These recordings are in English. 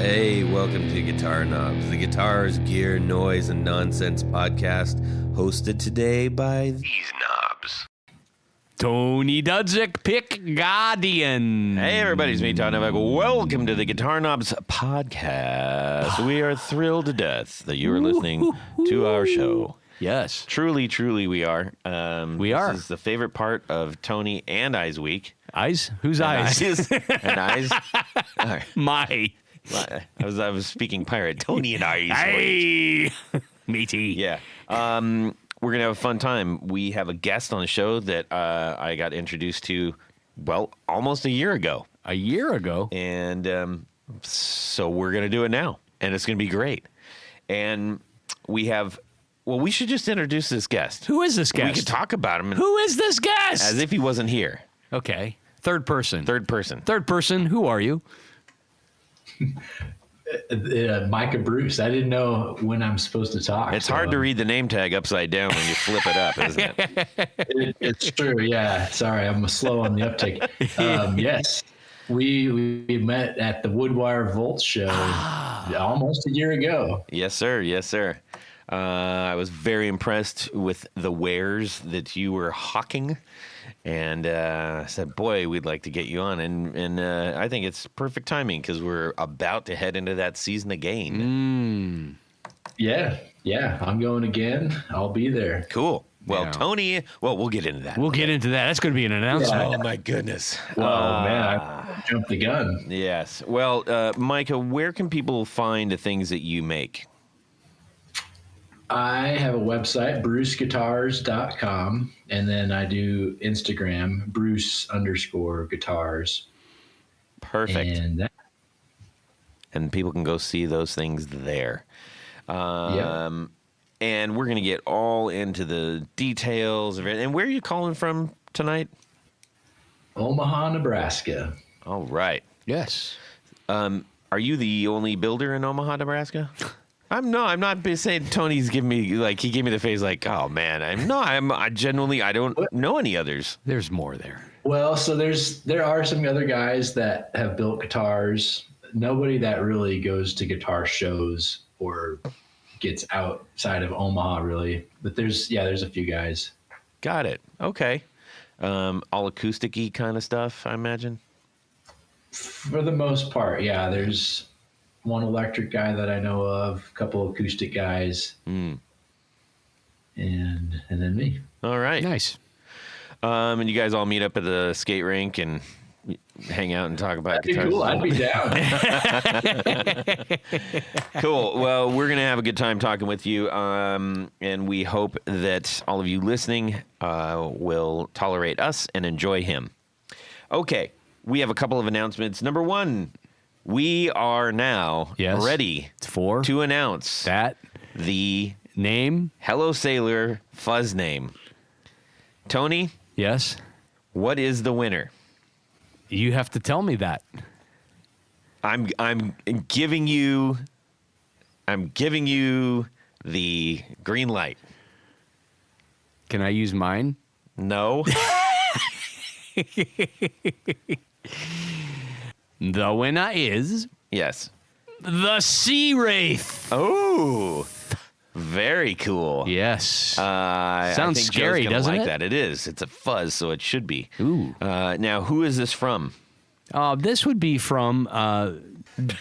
Hey, welcome to Guitar Knobs, the guitars, gear, noise, and nonsense podcast, hosted today by these knobs. Tony Dudzik, Pick Guardian. Hey, everybody, it's me, Todd Novak. Welcome to the Guitar Knobs podcast. We are thrilled to death that you are listening to our show. Yes. Truly, truly, we are. We are. This is the favorite part of Tony and I's week. Eyes? Who's eyes? And I's. All right. My. I was speaking pirate. Tony and I's. Hey. Meaty. Yeah. We're going to have a fun time. We have a guest on the show that I got introduced to, well, almost a year ago. A year ago? And so we're going to do it now. And it's going to be great. And we have, well, we should just introduce this guest. Who is this guest? We could talk about him. Who is this guest? As if he wasn't here. Okay. Third person. Third person. Third person. Who are you? Micah Bruce. I didn't know when I'm supposed to talk. It's hard to read the name tag upside down when you flip it up, isn't it? It's true. Yeah. Sorry, I'm slow on the uptake. Yes, we met at the Woodwire Volt show almost a year ago. Yes, sir. Yes, sir. I was very impressed with the wares that you were hawking. And I said, boy, we'd like to get you on. And I think it's perfect timing because we're about to head into that season again. Yeah. I'm going again. I'll be there. Cool. Well, Yeah. Tony, we'll get into that. We'll get into that. That's going to be an announcement. Oh, my goodness. Well, man, I jumped the gun. Yes. Well, Micah, where can people find the things that you make? I have a website, bruceguitars.com, and then I do Instagram, Bruce_guitars. Perfect. And And people can go see those things there. yeah. And we're going to get all into the details of it. And where are you calling from tonight? Omaha, Nebraska. All right. Yes. Are you the only builder in Omaha, Nebraska? I'm not saying Tony's giving me, like, he gave me the face like, oh, man. I genuinely, I don't know any others. There's more there. Well, so there are some other guys that have built guitars. Nobody that really goes to guitar shows or gets outside of Omaha, really. But there's a few guys. Got it. Okay. All acoustic-y kind of stuff, I imagine. For the most part, yeah. There's one electric guy that I know of, a couple acoustic guys, and then me. All right. Nice. And you guys all meet up at the skate rink and hang out and talk about That'd be guitars. cool. I'd be down. Cool. Well, we're going to have a good time talking with you, and we hope that all of you listening will tolerate us and enjoy him. Okay, we have a couple of announcements. Number one, we are now ready to announce that the name. Hello Sailor Fuzz name. Tony? Yes. What is the winner? You have to tell me that. I'm giving you the green light. Can I use mine? No. The winner is Yes. the Sea Wraith. Oh, very cool. Yes. Sounds Sounds scary, doesn't like it? that. It is. It's a fuzz, so it should be. Ooh. Now, who is this from? This would be from,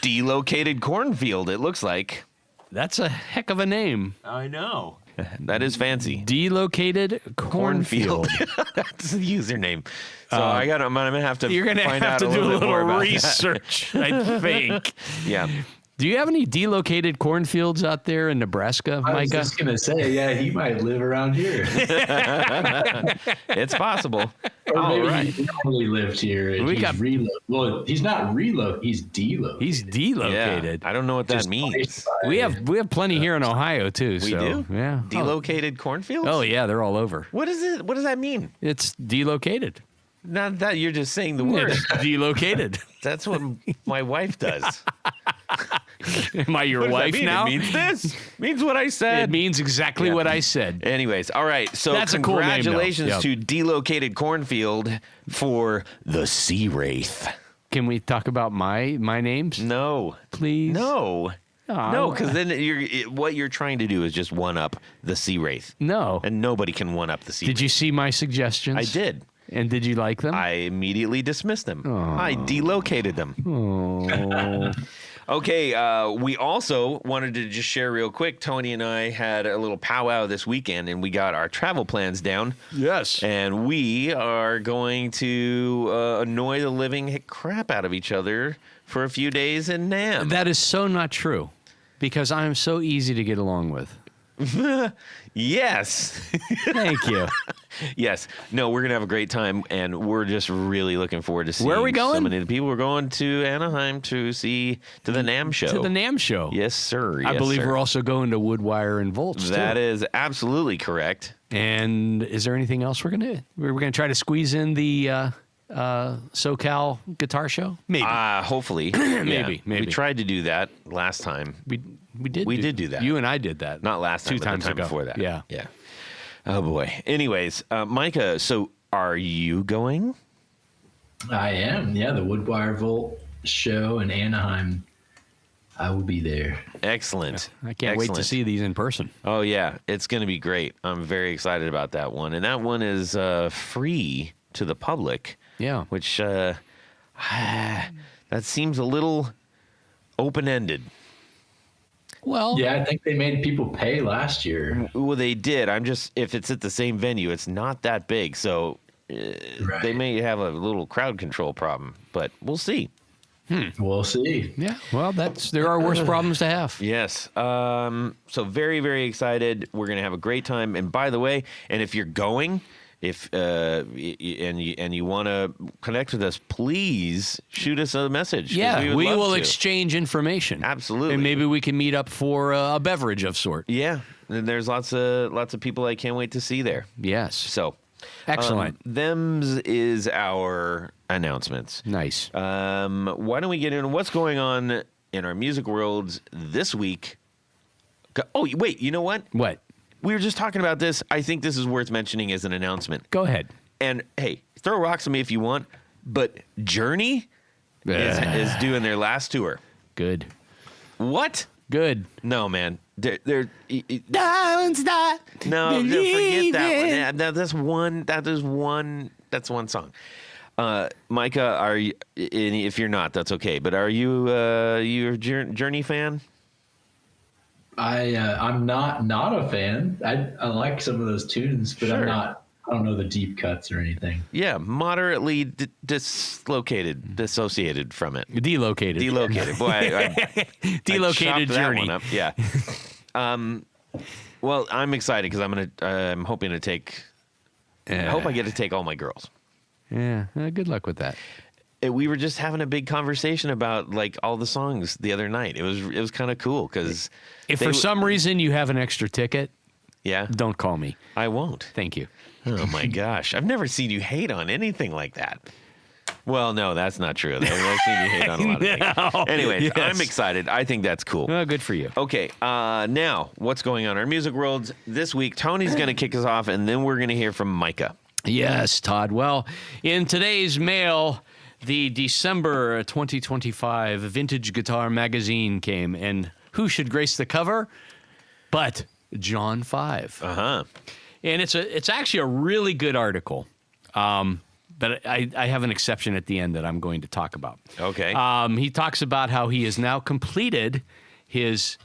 Delocated Cornfield, it looks like. that's a heck of a name. I know. That is fancy. Delocated Cornfield. That's the username. So I'm gonna have to. You're going to find have out to a do a bit little more about research, I think. that. Yeah. Do you have any delocated cornfields out there in Nebraska, I was Micah? just going to say, yeah, he might live around here. It's possible. Or All maybe right. he probably lived here. And well, he's not relocated. He's delocated. He's delocated. Yeah. I don't know what that means. We have plenty here in Ohio too. We so, do? Yeah. Delocated cornfields? Oh yeah, they're all over. What is it? What does that mean? It's delocated. Not that you're just saying the word. It's delocated. That's what my wife does. Am I your What does that wife mean? now? It means this. Means what I said. It means exactly what I said. Anyways, all right. So That's a cool name, though. congratulations Yep. to Delocated Cornfield for the Sea Wraith. Can we talk about my names? No. Please? No. Oh, No, because then what you're trying to do is just one up the Sea Wraith. No. And nobody can one up the Sea Wraith. Did you see my suggestions? I did. And did you like them? I immediately dismissed them. I delocated them. Oh. Okay, we also wanted to just share real quick. Tony and I had a little powwow this weekend, and we got our travel plans down. Yes. And we are going to annoy the living crap out of each other for a few days in Nam. That is so not true, because I am so easy to get along with. Yes. Thank you. Yes. No, we're going to have a great time, and we're just really looking forward to seeing Where are we going? so many of the people. We're going to Anaheim to the NAM show. To the NAM show. Yes, sir. I Yes, believe sir. we're also going to Woodwire and Volts, That too. is absolutely correct. And is there anything else we're going to do? We're going to try to squeeze in the SoCal guitar show? Maybe. Hopefully. Maybe. We tried to do that last time. We did do that. You and I did that. Not last time, Two but times the time ago. before that. Yeah. Yeah. Oh, boy. Anyways, Micah, so are you going? I am. Yeah, the Woodwire Volt show in Anaheim. I will be there. Excellent. I can't wait to see these in person. Oh, yeah. It's going to be great. I'm very excited about that one. And that one is free to the public. Yeah. Which that seems a little open-ended. Well, Yeah, I think they made people pay last year. Well, they did. If it's at the same venue, it's not that big. So they may have a little crowd control problem, but we'll see. We'll see. yeah. Well, there are worse problems to have. Yes. So very, very excited. We're going to have a great time. And by the way, if you're going, and you want to connect with us, please shoot us a message. 'Cause Yeah, we we will to. exchange information. Absolutely. And maybe we can meet up for a beverage of sort. Yeah. And there's lots of people I can't wait to see there. Yes. So Excellent. Them's is our announcements. Nice. Why don't we get into what's going on in our music worlds this week? Oh, wait, you know what? What? We were just talking about this. I think this is worth mentioning as an announcement. Go ahead. And hey, throw rocks at me if you want, but Journey is doing their last tour. Good. What? Good. No, man. They're Don't stop. no, forget that one. That's one song. Micah, are you? If you're not, that's okay. But are you a Journey fan? I'm not a fan. I like some of those tunes, but Sure. I don't know the deep cuts or anything. Yeah, moderately dissociated from it. Delocated. Delocated. Boy, I Delocated chopped that Journey. one up. Yeah. Well, I'm excited because I'm hoping to take. I hope I get to take all my girls. Yeah. Good luck with that. We were just having a big conversation about like all the songs the other night. It was kind of cool because If for some reason you have an extra ticket, yeah, don't call me. I won't. Thank you. Oh my gosh, I've never seen you hate on anything like that. Well, no, that's not true. I've seen you hate on a lot of things. Anyways, Yes. I'm excited. I think that's cool. Well, good for you. Okay, now what's going on in our music worlds this week? Tony's going to kick us off, and then we're going to hear from Micah. Yes, Todd. Well, in today's mail, the December 2025 Vintage Guitar Magazine came, and who should grace the cover but John 5. Uh-huh. And it's actually a really good article, but I have an exception at the end that I'm going to talk about. Okay. He talks about how he has now completed his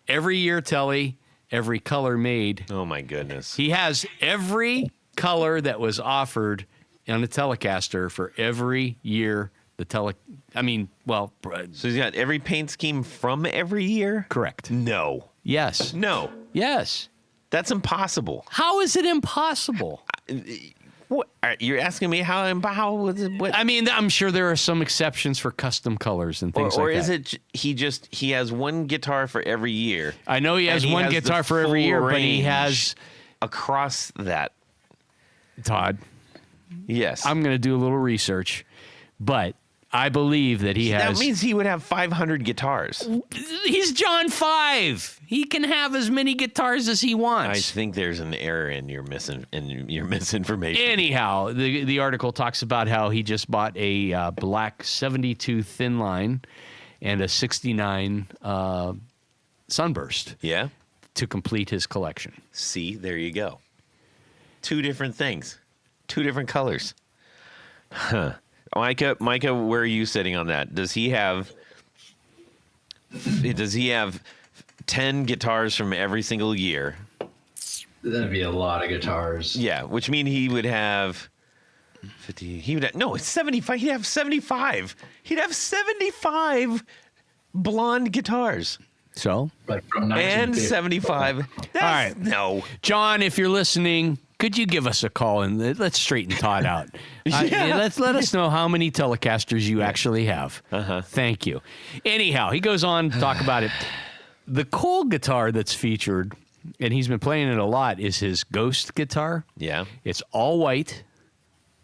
every year telly, every color made. Oh my goodness. He has every color that was offered on the Telecaster for every year So he's got every paint scheme from every year? correct. No. Yes. No. Yes. That's impossible. How is it impossible? What? You're asking me how what? I mean, I'm sure there are some exceptions for custom colors and things Or like is that. it he has one guitar for every year I know he has and he one has the guitar for every full year, but he range has across that? Todd. Yes. I'm going to do a little research, but I believe that he has. That means he would have 500 guitars. He's John 5. He can have as many guitars as he I wants. think there's an error in your misinformation. Anyhow, the article talks about how he just bought a black 72 thin line and a 69 sunburst Yeah. to complete his collection. See, there you go. Two different things, two different colors. Huh. Micah, where are you sitting on that? Does he have 10 guitars from every single year? That'd be a lot of guitars. Yeah, which means he would have 50. It's 75. He'd have 75. He'd have 75 blonde guitars. So? Like from And 1950. 75. All right. No. John, if you're listening, could you give us a call and let's straighten Todd out? Let us know how many Telecasters you actually have. Thank you. Anyhow, he goes on to talk about it. The cool guitar that's featured, and he's been playing it a lot, is his Ghost guitar. Yeah. It's all white,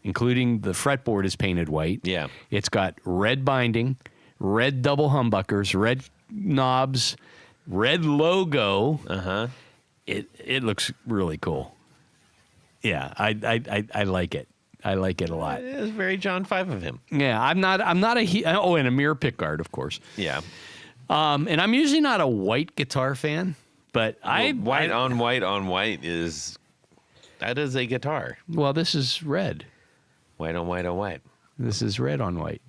including the fretboard is painted white. Yeah. It's got red binding, red double humbuckers, red knobs, red logo. It looks really cool. Yeah, I like it. I like it a lot. It was very John 5 of him. Yeah, I'm not and a mirror pickguard, of course. Yeah. And I'm usually not a white guitar fan, but White on white is a guitar. Well, this is red. White on white on white. This is red on white.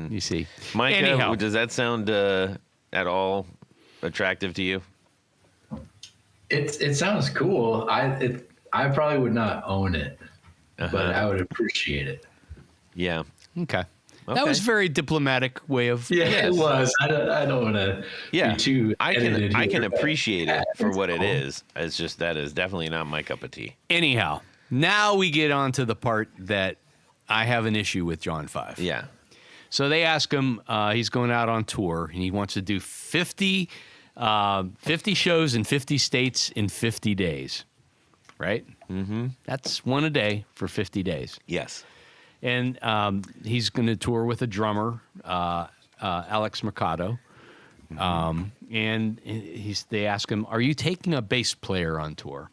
You see. Micah, Anyhow. does that sound at all attractive to you? It sounds cool. I probably would not own it, but I would appreciate it. Yeah. Okay. That was a very diplomatic way of. Yeah, it was. I don't want to Yeah. be too. I edited can here, but appreciate it for it's what it cool. is. It's just that is definitely not my cup of tea. Anyhow, now we get on to the part that I have an issue with John 5. Yeah. So they ask him, he's going out on tour, and he wants to do 50 shows in 50 states in 50 days, right? Mm-hmm. That's one a day for 50 days. Yes. And he's going to tour with a drummer, Alex Mercado. And they ask him, are you taking a bass player on tour?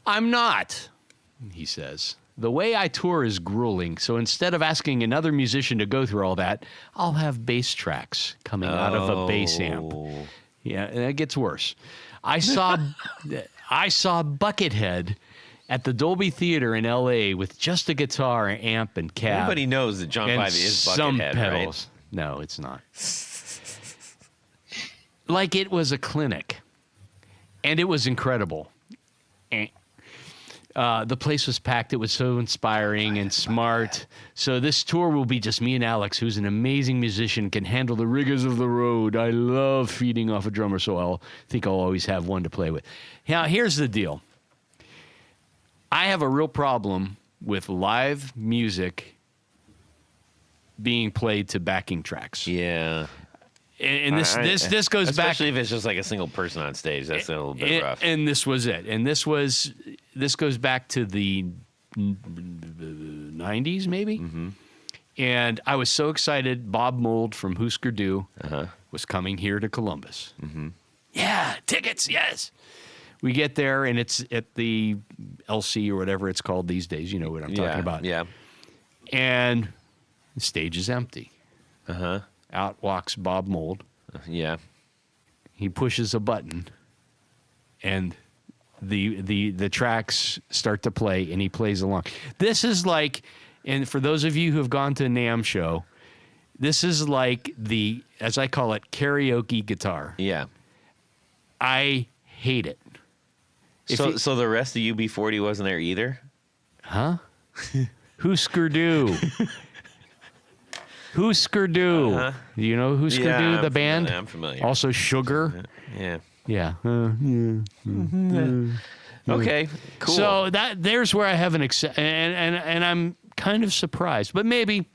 I'm not, he says. The way I tour is grueling, so instead of asking another musician to go through all that, I'll have bass tracks coming out of a bass amp. Yeah, and it gets worse. I saw Buckethead at the Dolby Theater in L.A. with just a guitar, amp, and cab. Everybody knows that John and 5 is some Buckethead, pedals. right? No, it's not. Like it was a clinic, and it was incredible. The place was packed. It was so inspiring and smart. So this tour will be just me and Alex, who's an amazing musician, can handle the rigors of the road. I love feeding off a drummer, so I'll always have one to play with. Now, here's the deal. I have a real problem with live music being played to backing tracks. Yeah. And this goes back, especially if it's just like a single person on stage. That's a little bit rough. And this was it. And this goes back to the 90s, maybe. Mm-hmm. And I was so excited. Bob Mould from Husker Du was coming here to Columbus. Mm-hmm. Yeah, tickets, yes. We get there, and it's at the LC or whatever it's called these days. You know what I'm talking about. Yeah. And the stage is empty. Uh-huh. Out walks Bob Mould. Yeah. He pushes a button, and the tracks start to play, and he plays along. This is like, and for those of you who have gone to a NAMM show, this is like the, as I call it, karaoke guitar. Yeah. I hate it. So the rest of UB40 wasn't there either? Huh? Husker Du. Husker Du. Uh-huh. Do you know Husker Yeah, Du, the I'm band? familiar, I'm familiar. Also Sugar. Yeah. Yeah. Okay. Cool. So there's where I have an and I'm kind of surprised, but maybe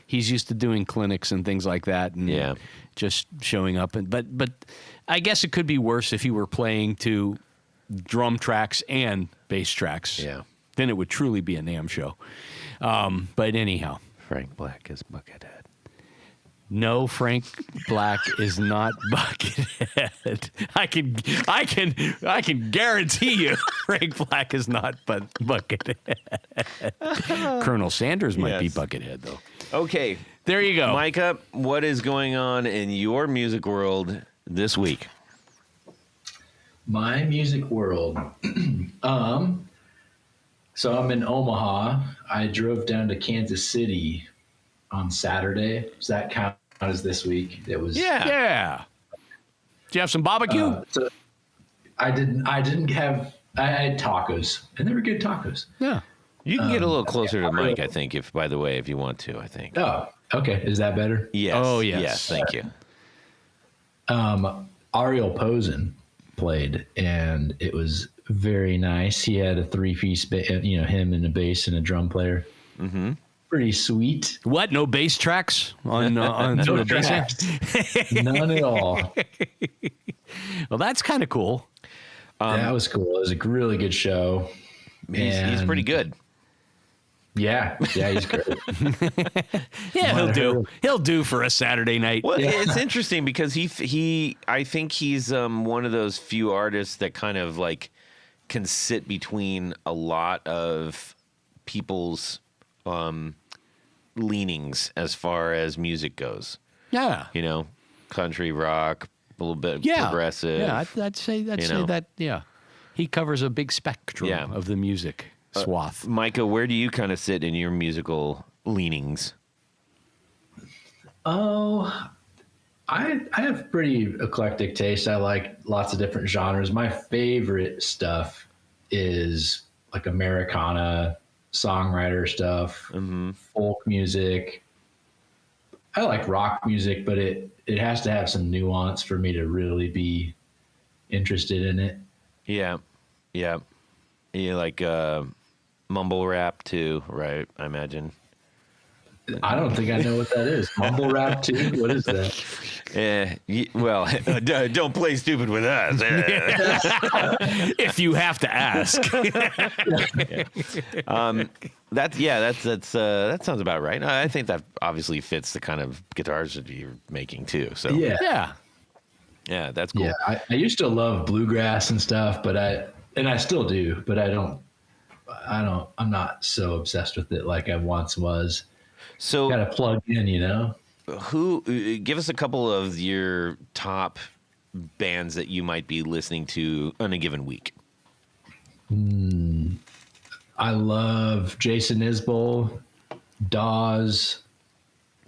he's used to doing clinics and things like that, and just showing up. But I guess it could be worse if he were playing to drum tracks and bass tracks. Yeah. Then it would truly be a NAMM show. But anyhow, Frank Black is Buckethead. No, Frank Black is not Buckethead. I can guarantee you, Frank Black is not Buckethead. Colonel Sanders might be Yes. Buckethead, though. Okay, There you go. Micah, what is going on in your music world this week? My music world. So I'm in Omaha. I drove down to Kansas City on Saturday. Does that count as this week? It was. Yeah. Do you have some barbecue? So I didn't have. I had tacos, and they were good tacos. Yeah. You can get a little closer to Mike, I think, if you want to, I think. Oh, okay. Is that better? Yes. Oh, yes. Yes, thank you. Ariel Posen played, and it was very nice. He had a 3-piece, him and a bass and a drum player. Mm-hmm. Pretty sweet. What? No bass tracks on through the bass amp? tracks. None at all. Well, that's kind of cool. That was cool. It was a really good show. He's And- pretty good. Yeah, he's great. Yeah, he'll do. He'll do for a Saturday night. Well, it's interesting because I think he's one of those few artists that kind of like can sit between a lot of people's leanings as far as music goes. Yeah. You know, country, rock, a little bit Yeah. progressive. Yeah, I'd say that. Yeah, he covers a big spectrum of the music swath. Micah, where do you kind of sit in your musical leanings? Oh, I have pretty eclectic taste. I like lots of different genres. My favorite stuff is like Americana, songwriter stuff, folk music. I like rock music, but it has to have some nuance for me to really be interested in it. Yeah. You like mumble rap too, right? I imagine. I don't think I know what that is. Mumble rap too? What is that? Well, don't play stupid with us. If you have to ask. That sounds about right. I think that obviously fits the kind of guitars that you're making too. So Yeah. That's cool. Yeah, I used to love bluegrass and stuff, but I still do, but I'm not so obsessed with it like I once was. So Got to plug in, give us a couple of your top bands that you might be listening to on a given week. I love Jason Isbell, Dawes,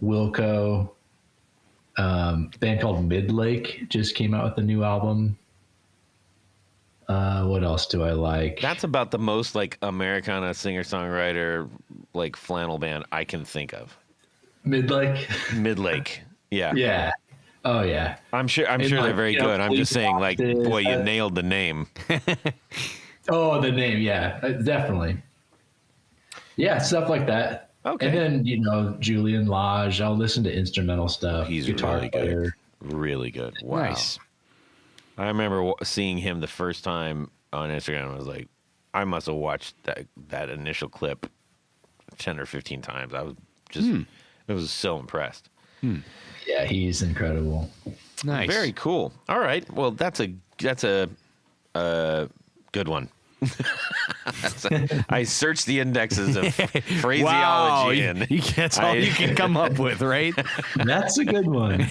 Wilco. A band called Midlake just came out with a new album. What else do I like? That's about the most like Americana singer-songwriter like flannel band I can think of. Midlake. Midlake. Yeah. Yeah. Oh yeah. I'm sure they're very good. I'm just saying, like, boy, you nailed the name. Oh, the name. Yeah, definitely. Yeah, stuff like that. Okay. And then, Julian Lage. I'll listen to instrumental stuff. He's guitar really player. good. Really good. Wow. Nice. I remember seeing him the first time on Instagram. I was like, I must have watched that initial clip 10 or 15 times. I was just, I was so impressed. Yeah, he's incredible. Nice. Very cool. All right. Well, that's a good one. I searched the indexes of phraseology Wow, and that's all you can come up with, right? That's a good one.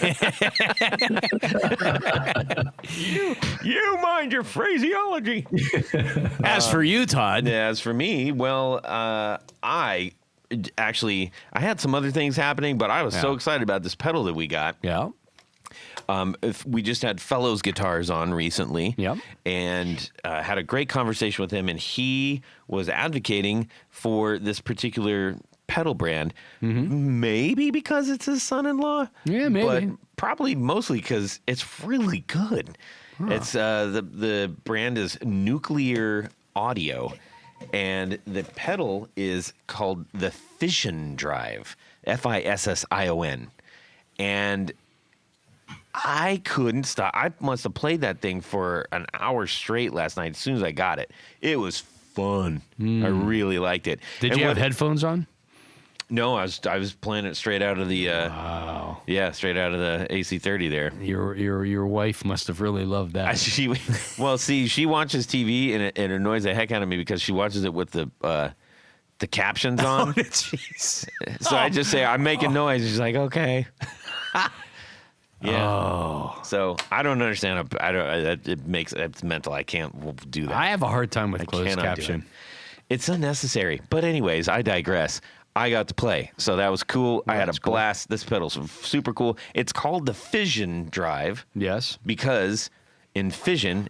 you mind your phraseology. As for you, Todd. As for me, well, I had some other things happening, but I was so excited about this pedal that we got. Yeah. We just had Fellows Guitars on recently, and had a great conversation with him, and he was advocating for this particular pedal brand, maybe because it's his son-in-law, maybe, but probably mostly because it's really good. It's the brand is Nuclear Audio, and the pedal is called the Fission Drive, Fission, and I couldn't stop. I must have played that thing for an hour straight last night as soon as I got it. It was fun. I really liked it. Did you have headphones on? No, I was playing it straight out of the Wow. yeah, straight out of the AC30 there. Your wife must have really loved that. She watches TV and it annoys the heck out of me because she watches it with the captions on. Jeez. So I just say I'm making noise. She's like, okay. Yeah. Oh. So I don't understand. It's mental. I can't do that. I have a hard time with I closed cannot do caption. it. It's unnecessary. But anyways, I digress. I got to play, so that was cool. I had a blast. This pedal's super cool. It's called the fission drive. Yes. Because in fission,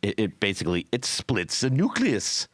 it basically splits the nucleus.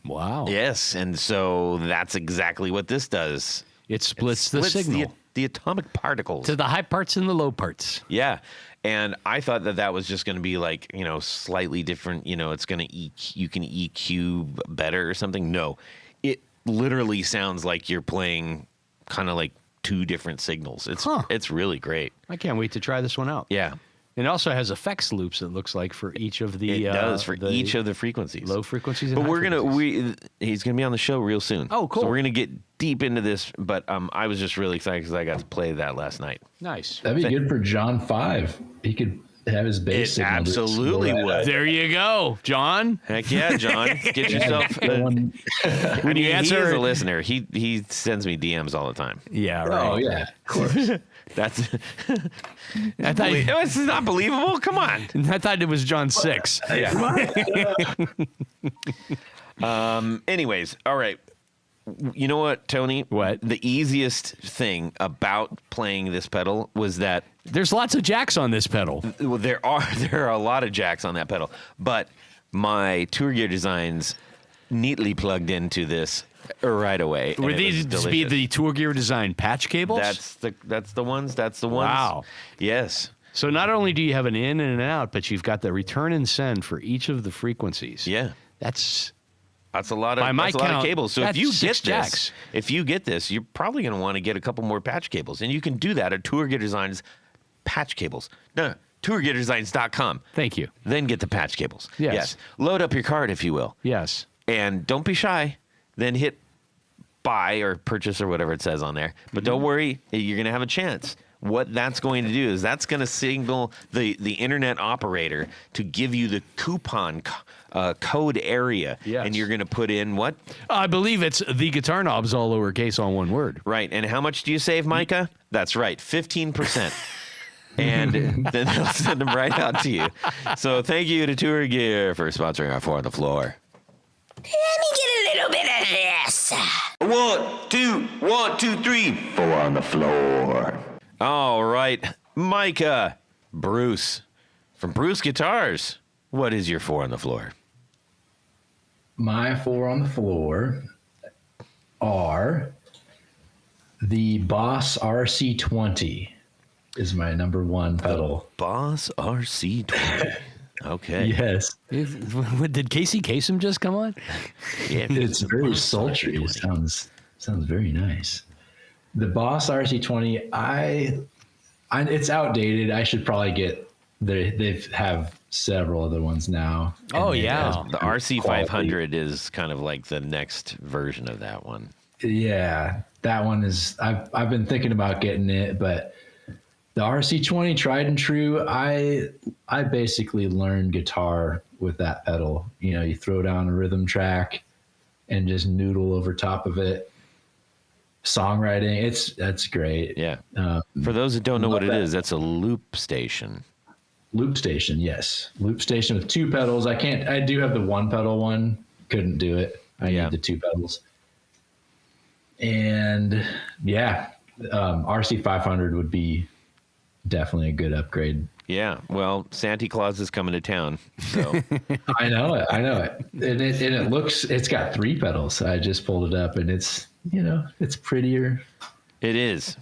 Wow. Yes, and so that's exactly what this does. It splits the signal the atomic particles to the high parts and the low parts. Yeah. And I thought that was just going to be like, slightly different, it's going to you can EQ better or something. No. It literally sounds like you're playing kind of like two different signals. It's really great. I can't wait to try this one out. Yeah. It also has effects loops, it looks like, for each of the... It does, for each of the frequencies. Low frequencies and But high he's going to be on the show real soon. Oh, cool. So we're going to get deep into this, but I was just really excited because I got to play that last night. Nice. That'd be good for John 5. He could have his bass It signal. absolutely would. There you go, John. Heck yeah, John. Get yourself... When you answer... He is a listener. He sends me DMs all the time. Yeah, right. Oh, yeah, of course. That's... I thought, It's not believable. Come on. I thought it was John 6. Yeah. Anyways, all right. You know what, Tony? What? The easiest thing about playing this pedal was that There's lots of jacks on this pedal. there are a lot of jacks on that pedal, but my Tour Gear designs neatly plugged into this right away. Were and it these was to be delicious. the Tour Gear design patch cables? That's the ones. Wow. Yes. So not only do you have an in and an out, but you've got the return and send for each of the frequencies. Yeah. That's a lot of By my that's a lot of count, cables. So that's if 6 jacks. you get this, you're probably going to want to get a couple more patch cables, and you can do that at Tour Gear Designs patch cables. No, tourgeardesigns.com. Thank you. Then get the patch cables. Yes. Load up your card, if you will, Yes. and don't be shy. Then hit buy or purchase or whatever it says on there. But don't worry, you're going to have a chance. What that's going to do is that's going to signal the internet operator to give you the coupon code area. Yes. And you're going to put in what? I believe it's the guitar knobs, all lowercase, all one word. Right. And how much do you save, Micah? That's right, 15%. And then they'll send them right out to you. So thank you to Tour Gear for sponsoring our Four on the Floor. Let me get a little bit of this. 1, 2, 3. Four on the floor. All right. Micah Bruce from Bruce Guitars. What is your Four on the Floor? My 4 on the floor are the Boss RC20 is my number 1 pedal. Boss RC20. Okay. Yes. Did Casey Kasem just come on? Yeah, It's very sultry. It sounds very nice. The Boss RC20, it's outdated. I should probably get they have several other ones now. Oh, And yeah. the RC500 is kind of like the next version of that one. Yeah, that one is. I've been thinking about getting it, but the RC20 tried and true. I basically learned guitar with that pedal. You throw down a rhythm track and just noodle over top of it. Songwriting, that's great. Yeah. For those that don't know love what it that. is, that's a loop station. Loop station, yes. Loop station with 2 pedals. I do have the 1 pedal one. Couldn't do it. I Yeah. need the 2 pedals. And yeah, RC500 would be definitely a good upgrade. Yeah. Well, Santa Claus is coming to town. So I know it. And it looks, it's got 3 pedals. I just pulled it up and it's prettier. it is.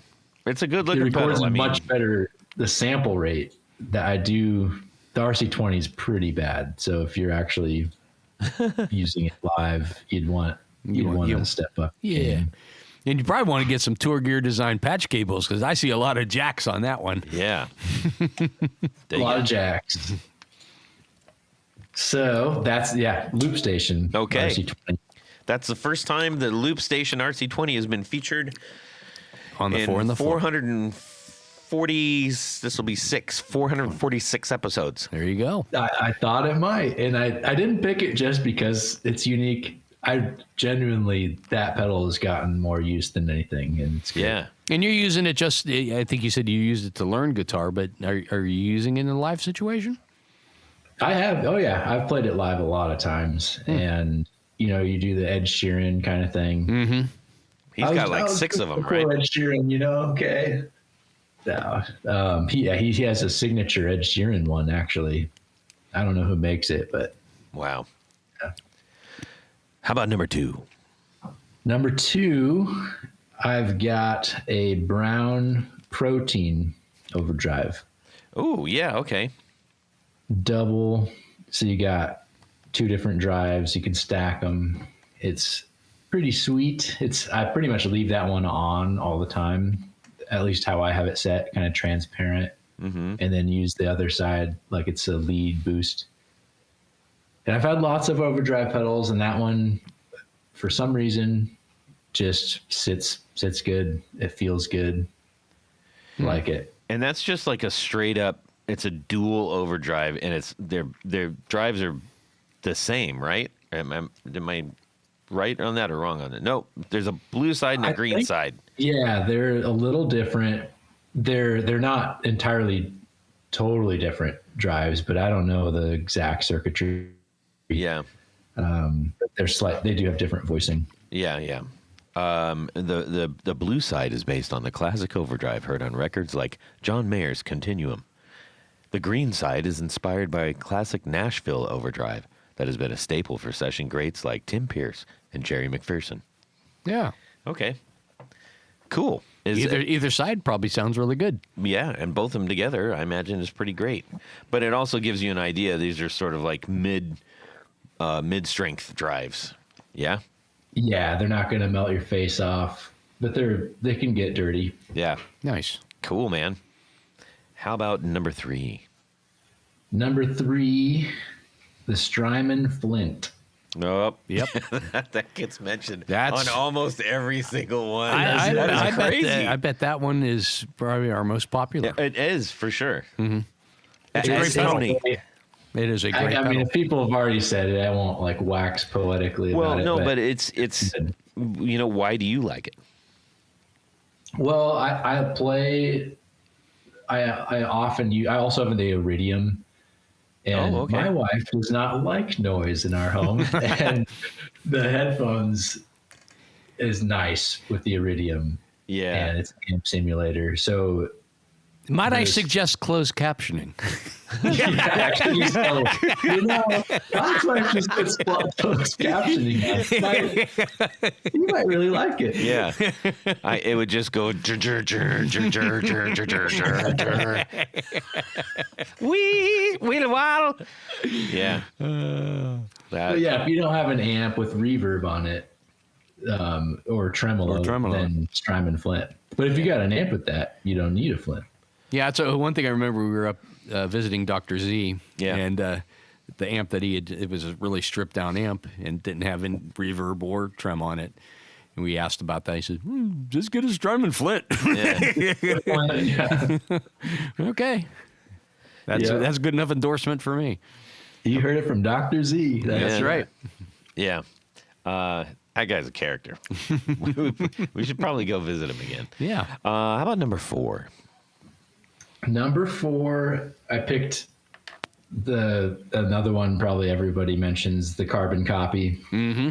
It's a good It looking records pedal. I mean, much better. The sample rate that I do, the RC20 is pretty bad. So if you're actually using it live, you'd want to step up. Yeah. And you probably want to get some Tour Gear design patch cables because I see a lot of jacks on that one. yeah. A lot of jacks. So that's loop station. Okay. RC20. That's the first time the Loop Station RC20 has been featured On the in 4 and the 4. 440. This will be 446 episodes. There you go. I thought it might, and I didn't pick it just because it's unique. I genuinely, that pedal has gotten more use than anything, and it's great. Yeah. And you're using it just, I think you said you used it to learn guitar, but are you using it in a live situation? I have. Oh yeah, I've played it live a lot of times, and you do the Ed Sheeran kind of thing. Mm-hmm. He's got like 6 of them, right? Ed Sheeran, okay. No, he has a signature Ed Sheeran one actually. I don't know who makes it, but Wow. Yeah. How about number 2? Number 2, I've got a Brown Protein overdrive. Oh, yeah, okay. Double, so you got 2 different drives. You can stack them. It's pretty sweet. I pretty much leave that one on all the time, at least how I have it set, kind of transparent, and then use the other side like it's a lead boost. And I've had lots of overdrive pedals, and that one, for some reason, just sits good. It feels good. Like it. And that's just like a straight up, it's a dual overdrive, and it's their drives are the same, right? Am I right on that or wrong on it? No, there's a blue side and a green side. Yeah, they're a little different. They're not entirely totally different drives, but I don't know the exact circuitry. Yeah. They do have different voicing. Yeah. The blue side is based on the classic overdrive heard on records like John Mayer's Continuum. The green side is inspired by classic Nashville overdrive that has been a staple for session greats like Tim Pierce and Jerry McPherson. Yeah. Okay. Cool. Either side probably sounds really good. Yeah, and both of them together, I imagine, is pretty great. But it also gives you an idea. These are sort of like mid-strength drives. Yeah? Yeah, they're not going to melt your face off, but they can get dirty. Yeah. Nice. Cool, man. How about number 3? Number 3, the Strymon Flint. Nope. Yep. that gets mentioned That's- on almost every single one. I That's crazy. bet that one is probably our most popular. It is, for sure. Mm-hmm. It's a great pedal. It is a great I mean, pedal. if people have already said it, I won't like wax poetically Well, about it. no, but it's why do you like it? Well, I play. I often use. I also have the Iridium, and okay. my wife does not like noise in our home, and the headphones is nice with the Iridium. Yeah. And it's a amp simulator, so. Might I suggest closed captioning? Actually, so, that's why I just put closed captioning. You might really like it. Yeah. It would just go wee waddle. Yeah. But yeah, if you don't have an amp with reverb on it, or tremolo, then Strymon Flint. But if you got an amp with that, you don't need a Flint. Yeah, so one thing I remember, we were up visiting Dr. Z, Yeah. and the amp that he had, it was a really stripped down amp and didn't have any reverb or trem on it. And we asked about that. He said, just get a Strymon Flint. Yeah. Okay. That's good enough endorsement for me. You heard it from Dr. Z. That's right. Yeah. That guy's a character. We should probably go visit him again. Yeah. How about number 4? Number 4, I picked another one probably everybody mentions, the Carbon Copy. Mm-hmm.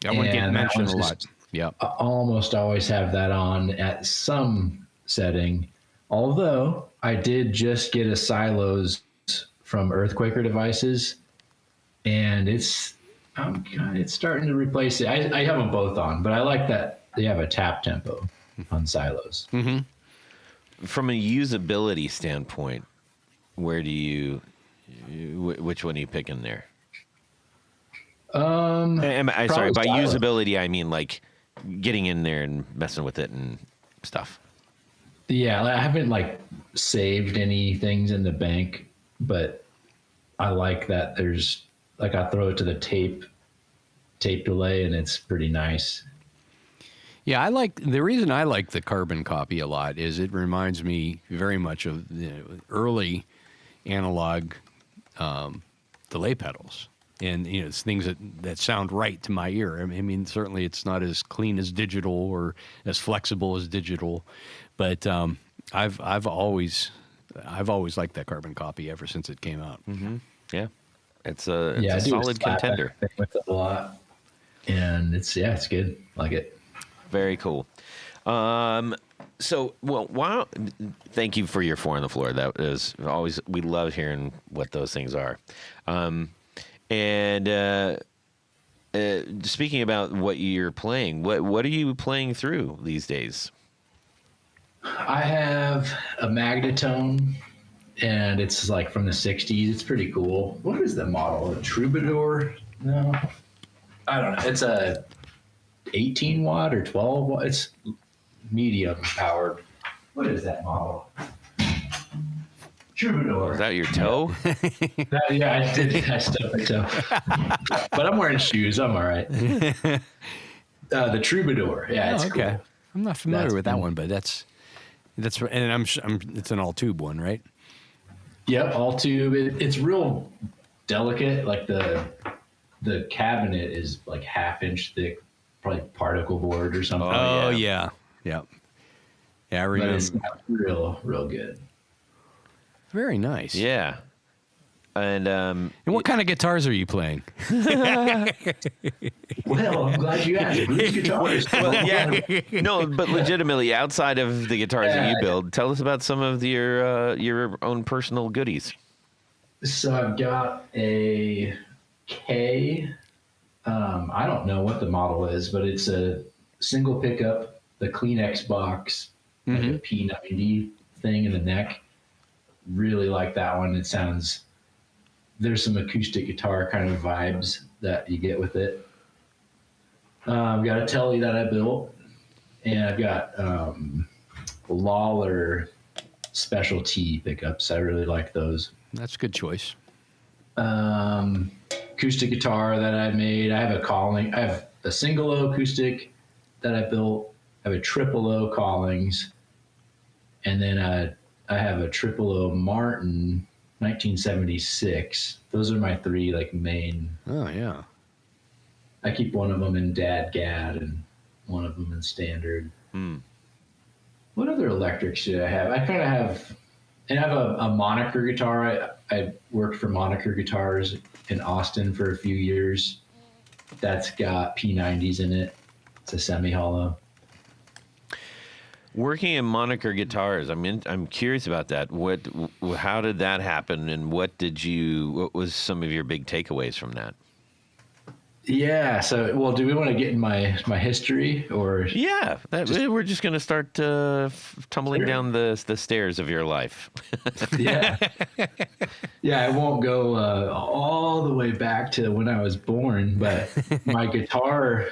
That one get mentioned a lot. Yeah. I almost always have that on at some setting. Although I did just get a Silos from Earthquaker Devices, and it's starting to replace it. I have them both on, but I like that they have a tap tempo on Silos. Mm-hmm. From a usability standpoint, which one are you picking there? Sorry, by Silos. usability, I mean like getting in there and messing with it and stuff. Yeah, I haven't like saved any things in the bank, but I like that there's like I throw it to the tape tape delay, and it's pretty nice. Yeah, the reason I like the carbon copy a lot is it reminds me very much of the early analog delay pedals. And, it's things that sound right to my ear. I mean, certainly it's not as clean as digital or as flexible as digital, but I've always liked that carbon copy ever since it came out. Mm-hmm. Yeah, it's a I do solid contender. With it a lot, and it's good. Like it. Very cool. So, wow. Thank you for your 4 on the floor. That is always, we love hearing what those things are. And speaking about what you're playing, what are you playing through these days? I have a Magnetone, and it's like from the 60s. It's pretty cool. What is the model? A Troubadour? No, I don't know. It's a 18 watt or 12 watt. It's medium powered. What is that model? Troubadour. Is that your toe? Yeah, I did. I stubbed my toe. But I'm wearing shoes. I'm all right. The Troubadour. Yeah, it's okay. cool. I'm not familiar with that one, but that's and it's an all tube one, right? Yep, all tube. It's real delicate. Like the cabinet is like 1/2 inch thick, probably particle board or something. Oh yeah. I remember. But it's not real good. Very nice. Yeah. And what kind of guitars are you playing? Well, I'm glad you asked. Bruce Guitars. well, yeah, no, but legitimately, outside of the guitars that you build, tell us about some of your own personal goodies. So I've got a K. I don't know what the model is, but it's a single pickup, the Kleenex box, like a P90 thing in the neck. Really like that one. It sounds, there's some acoustic guitar kind of vibes that you get with it. I've got a Telly that I built, and I've got Lawler specialty pickups. I really like those. That's a good choice. Acoustic guitar that I made. I have a single O acoustic that I built. I have a triple O Collings, and then I have a triple O Martin 1976. Those are my 3 like main. Oh yeah. I keep one of them in Dad Gad and one of them in Standard. What other electrics do I have? I kind of have, and I have a Moniker guitar. I worked for Moniker Guitars in Austin for a few years. That's got P90s in it. It's a semi-hollow. Working in Moniker Guitars, I'm curious about that. How did that happen, and what was some of your big takeaways from that? Yeah. So, well, do we want to get in my history or? Yeah, we're just going to start tumbling down the stairs of your life. Yeah. Yeah. I won't go all the way back to when I was born, but my guitar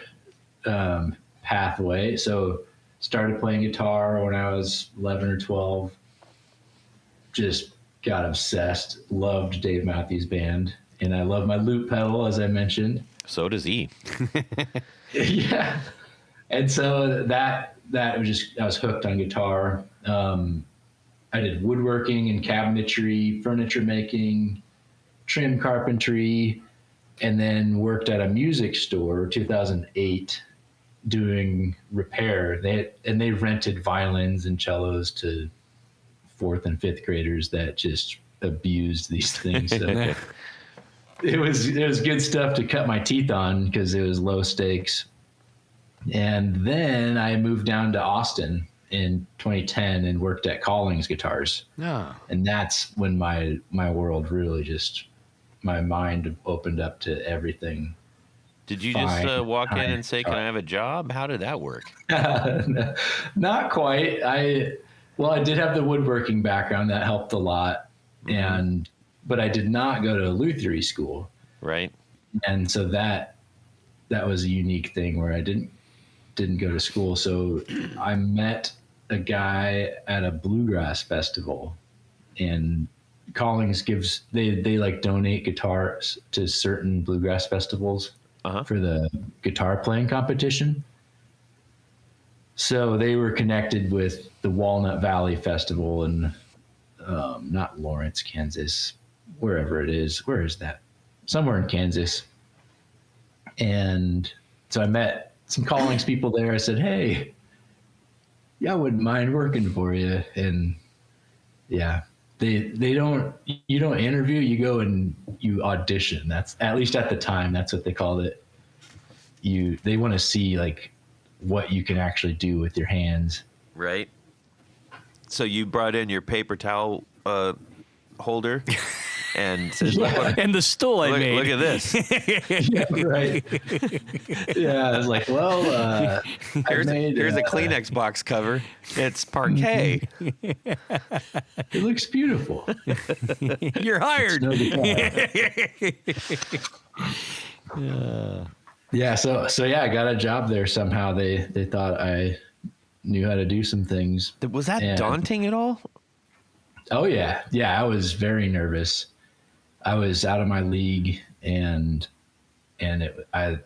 pathway. So, started playing guitar when I was 11 or 12. Just got obsessed. Loved Dave Matthews Band, and I love my loop pedal, as I mentioned. So does he. Yeah. And so that was just, I was hooked on guitar. I did woodworking and cabinetry, furniture making, trim carpentry, and then worked at a music store 2008 doing repair. They rented violins and cellos to 4th and 5th graders that just abused these things. So it was good stuff to cut my teeth on because it was low stakes. And then I moved down to Austin in 2010 and worked at Collings Guitars. Oh. And that's when my world really just, my mind opened up to everything. Did you just walk in and say, "Can I have a job?" How did that work? Not quite. I did have the woodworking background that helped a lot, but I did not go to Lutheran school. Right. And so that was a unique thing where I didn't go to school. So I met a guy at a bluegrass festival, and Collings they like donate guitars to certain bluegrass festivals. for the guitar playing competition. So they were connected with the Walnut Valley Festival in not Lawrence, Kansas, wherever it is. Where is that? Somewhere in Kansas. And so I met some Collings people there. I said, hey, yeah, I wouldn't mind working for you. And yeah, you don't interview, you go and you audition. That's, at least at the time, that's what they called it. They want to see like what you can actually do with your hands. Right. So you brought in your paper towel holder and said, And the stool I made. Look at this. Yeah, right. Yeah, I was like, well, Here's a Kleenex box cover. It's parquet. It looks beautiful. You're hired. No guitar. Yeah, so yeah, I got a job there somehow. They thought I knew how to do some things. Was that daunting at all? Oh yeah, I was very nervous. I was out of my league, and I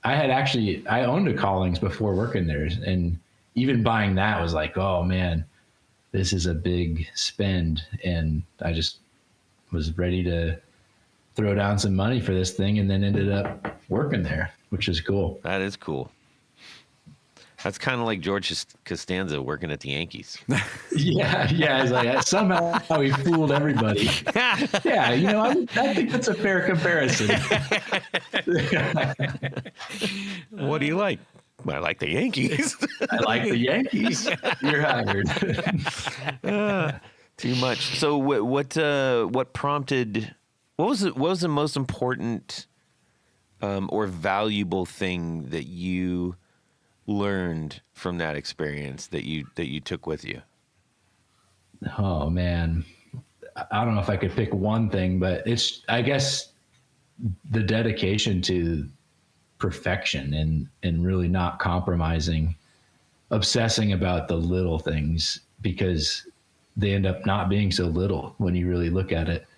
owned a Collings before working there, and even buying that was like, oh man, this is a big spend, and I just was ready to throw down some money for this thing, and then ended up working there, which is cool. That is cool. That's kind of like George Costanza working at the Yankees. Yeah. It's like somehow he fooled everybody. Yeah, I think that's a fair comparison. What do you like? Well, I like the Yankees. I like the Yankees. You're hired. Too much. So what prompted? What was the most important or valuable thing that you learned from that experience that you took with you? Oh man, I don't know if I could pick one thing, but it's, I guess, the dedication to perfection and really not compromising, obsessing about the little things, because they end up not being so little when you really look at it.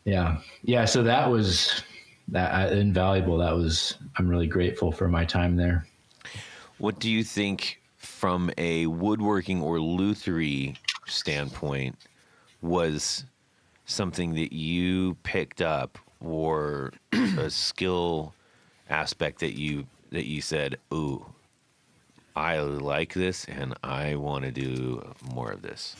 Yeah. So that was invaluable. I'm really grateful for my time there. What do you think, from a woodworking or lutherie standpoint, was something that you picked up, or a skill aspect that you said, ooh, I like this and I want to do more of this?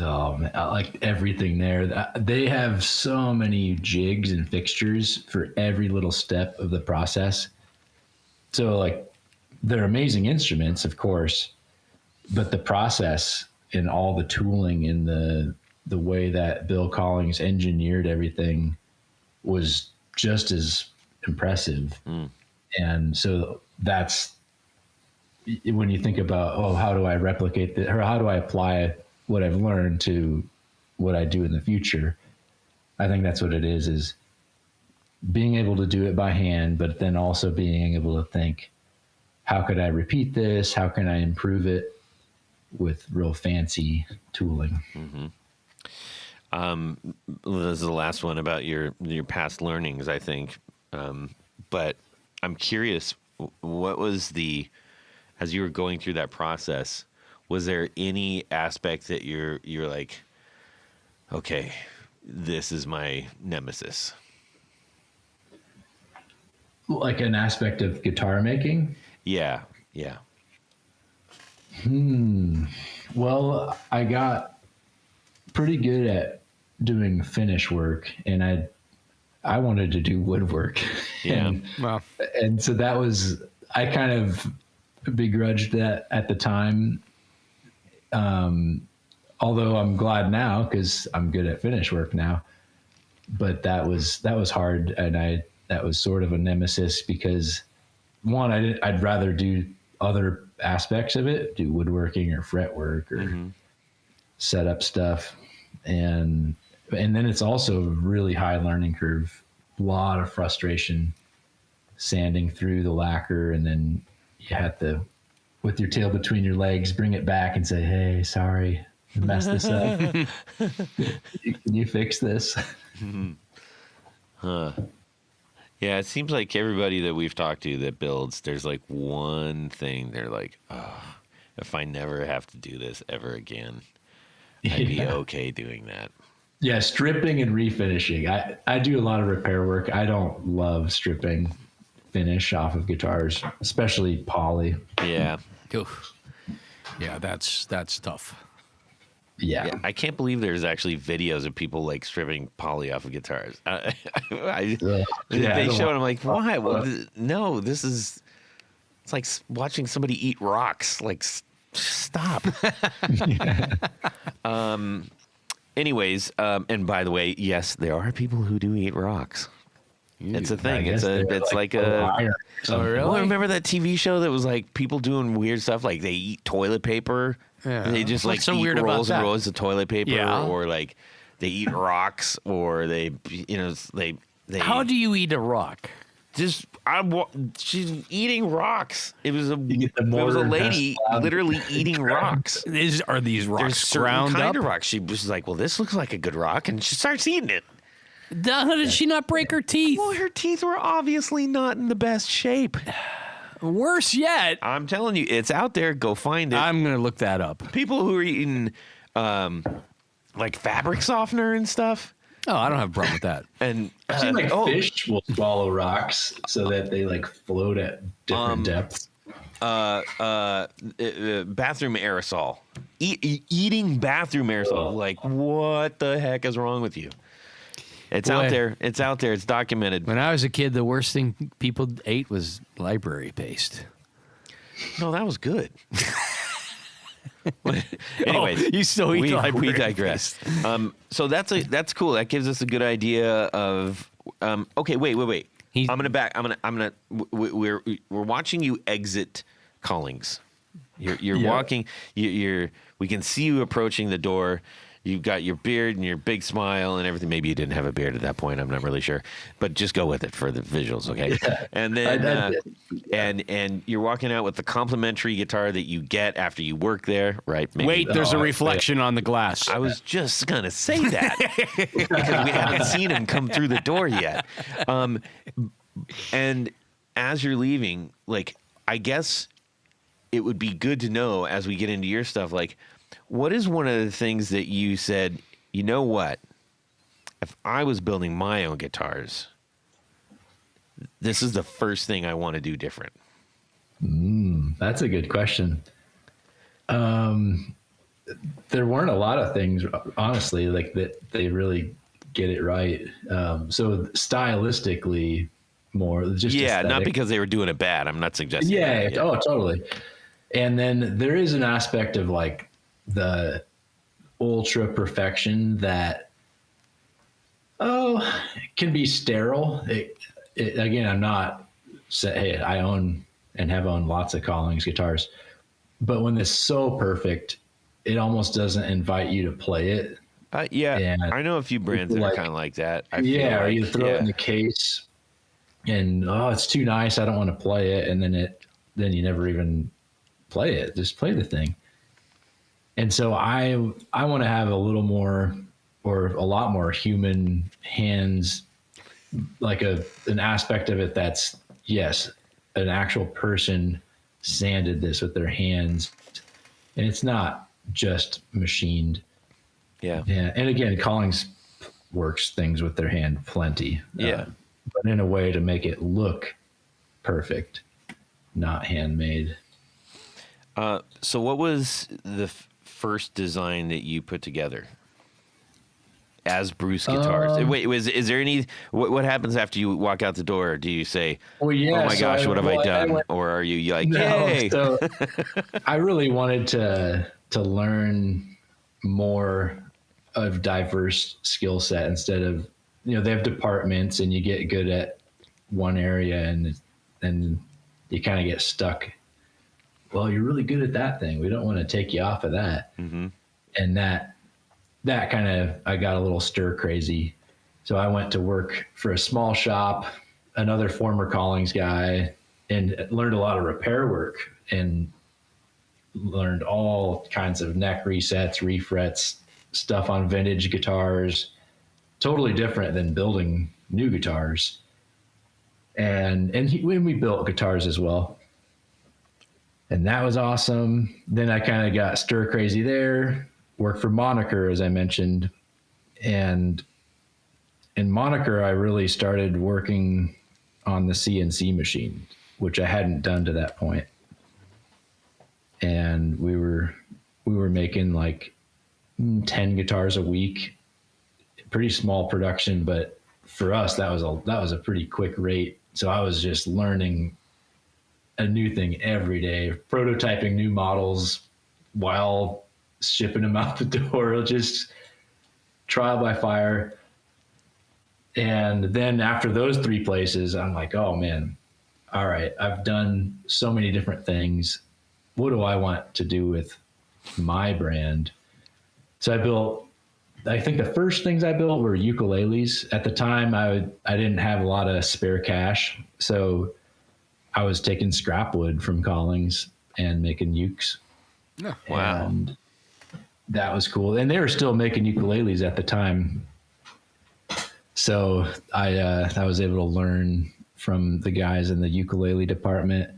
Oh man, I like everything there. They have so many jigs and fixtures for every little step of the process. So like, they're amazing instruments, of course, but the process and all the tooling and the way that Bill Collings engineered everything was just as impressive. And so that's when you think about, how do I replicate that, or how do I apply what I've learned to what I do in the future? I think that's what it is being able to do it by hand, but then also being able to think, how could I repeat this? How can I improve it with real fancy tooling? This is the last one about your past learnings, I think. But I'm curious, what was as you were going through that process, was there any aspect that you're like, okay, this is my nemesis? Like an aspect of guitar making? Yeah. Well, I got pretty good at doing finish work, and I wanted to do woodwork. Yeah. And so that was, I kind of begrudged that at the time. Although I'm glad now, because I'm good at finish work now. But that was hard, and that was sort of a nemesis, because one, I'd rather do other aspects of it, do woodworking or fretwork or set up stuff, and then it's also a really high learning curve, a lot of frustration sanding through the lacquer, and then you have to, with your tail between your legs, bring it back and say, hey, sorry, I messed this up. Can you fix this? Yeah, it seems like everybody that we've talked to that builds, there's like one thing they're like, oh, if I never have to do this ever again, I'd be okay doing that. Yeah, stripping and refinishing. I do a lot of repair work. I don't love stripping finish off of guitars, especially poly. Yeah. Oof. Yeah, that's tough. Yeah. I can't believe there's actually videos of people like stripping poly off of guitars. They show it. I'm like, why? Well, no, this is. It's like watching somebody eat rocks. Like, stop. Anyways, and by the way, yes, there are people who do eat rocks. It's a thing. It's like a. Oh, really? Well, remember that TV show that was like people doing weird stuff, like they eat toilet paper. Yeah. And they just like What's so eat weird about rolls and that? rolls of toilet paper, Yeah. or like they eat rocks, or they How do you eat a rock? just she's eating rocks. It was a get the it was a mortar and lady pestle out. literally eating rocks. Are these There's rocks certain ground kind up? of rocks. She was like, "Well, this looks like a good rock," and she starts eating it. How did she not break her teeth? Well, her teeth were obviously not in the best shape. Worse yet. I'm telling you, it's out there. Go find it. I'm going to look that up. People who are eating like fabric softener and stuff. Oh, I don't have a problem with that. And I've seen like fish will swallow rocks so that they like float at different depths. bathroom aerosol. Eating bathroom aerosol. Like, what the heck is wrong with you? It's Boy. out there. It's out there. It's documented. When I was a kid, the worst thing people ate was library paste. No, that was good. Anyways, you still eat we library digress. So that's cool. That gives us a good idea of. Okay, wait. We're watching you exit Collings. You're walking. We can see you approaching the door. You've got your beard and your big smile and everything. Maybe you didn't have a beard at that point. I'm not really sure, but just go with it for the visuals, okay? Yeah, and then and you're walking out with the complimentary guitar that you get after you work there, right? Maybe. Wait, there's a reflection on the glass. I was just gonna say that because we haven't seen him come through the door yet. And as you're leaving, like, I guess it would be good to know as we get into your stuff, like, what is one of the things that you said, you know what? If I was building my own guitars, this is the first thing I want to do different. That's a good question. There weren't a lot of things, honestly, like that they really get it right. So stylistically, more just not aesthetic. because they were doing it bad. I'm not suggesting. Yeah. that. Oh, totally. And then there is an aspect of like the ultra perfection that can be sterile. Again, I'm not hey, I own and have owned lots of Collings guitars, but when it's so perfect, it almost doesn't invite you to play it. And I know a few brands that are kind of like that. or you throw it in the case and it's too nice, I don't want to play it, and then you never even play it. Just play the thing. And so I want to have a little more, or a lot more, human hands, like an aspect of it that's, yes, an actual person sanded this with their hands, and it's not just machined. Yeah. And again, Collings works things with their hand plenty. But in a way to make it look perfect, not handmade. So what was the first design that you put together as Bruce Guitars? Wait, is there any, what happens after you walk out the door? Do you say, oh my gosh, what have I done? Or are you like, yay? So I really wanted to learn more of diverse skill set instead of, they have departments and you get good at one area and then you kind of get stuck. Well, you're really good at that thing. We don't want to take you off of that. Mm-hmm. And that kind of, I got a little stir crazy. So I went to work for a small shop, another former Collings guy, and learned a lot of repair work and learned all kinds of neck resets, refrets, stuff on vintage guitars, totally different than building new guitars. and when we built guitars as well. And that was awesome. Then I kind of got stir crazy there, worked for Moniker, as I mentioned. And in Moniker, I really started working on the CNC machine, which I hadn't done to that point. And we were making like 10 guitars a week, pretty small production, but for us, that was a pretty quick rate. So I was just learning a new thing every day, prototyping new models while shipping them out the door, just trial by fire. And then after those 3 places, I'm like, oh man, all right, I've done so many different things. What do I want to do with my brand? So I think the first things I built were ukuleles. At the time, I didn't have a lot of spare cash. So I was taking scrap wood from Collings and making ukes. Oh, wow. And that was cool. And they were still making ukuleles at the time. So I was able to learn from the guys in the ukulele department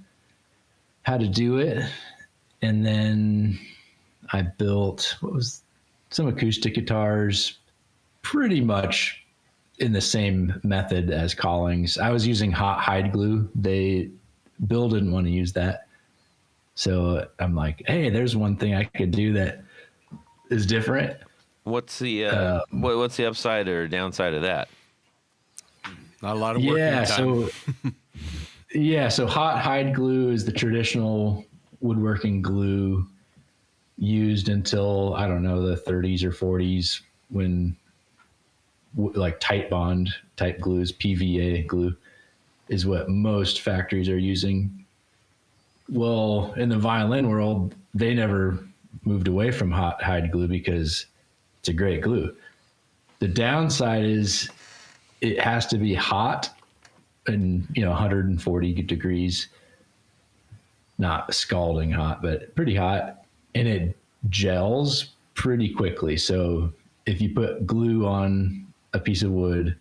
how to do it. And then I built some acoustic guitars, pretty much in the same method as Collings. I was using hot hide glue. Bill didn't want to use that. So I'm like, hey, there's one thing I could do that is different. What's the what's the upside or downside of that? Not a lot of working time. So hot hide glue is the traditional woodworking glue used until, I don't know, the 30s or 40s, when like tight bond type glues, PVA glue, is what most factories are using. Well, in the violin world, they never moved away from hot hide glue because it's a great glue. The downside is it has to be hot and 140 degrees, not scalding hot, but pretty hot, and it gels pretty quickly. So if you put glue on a piece of wood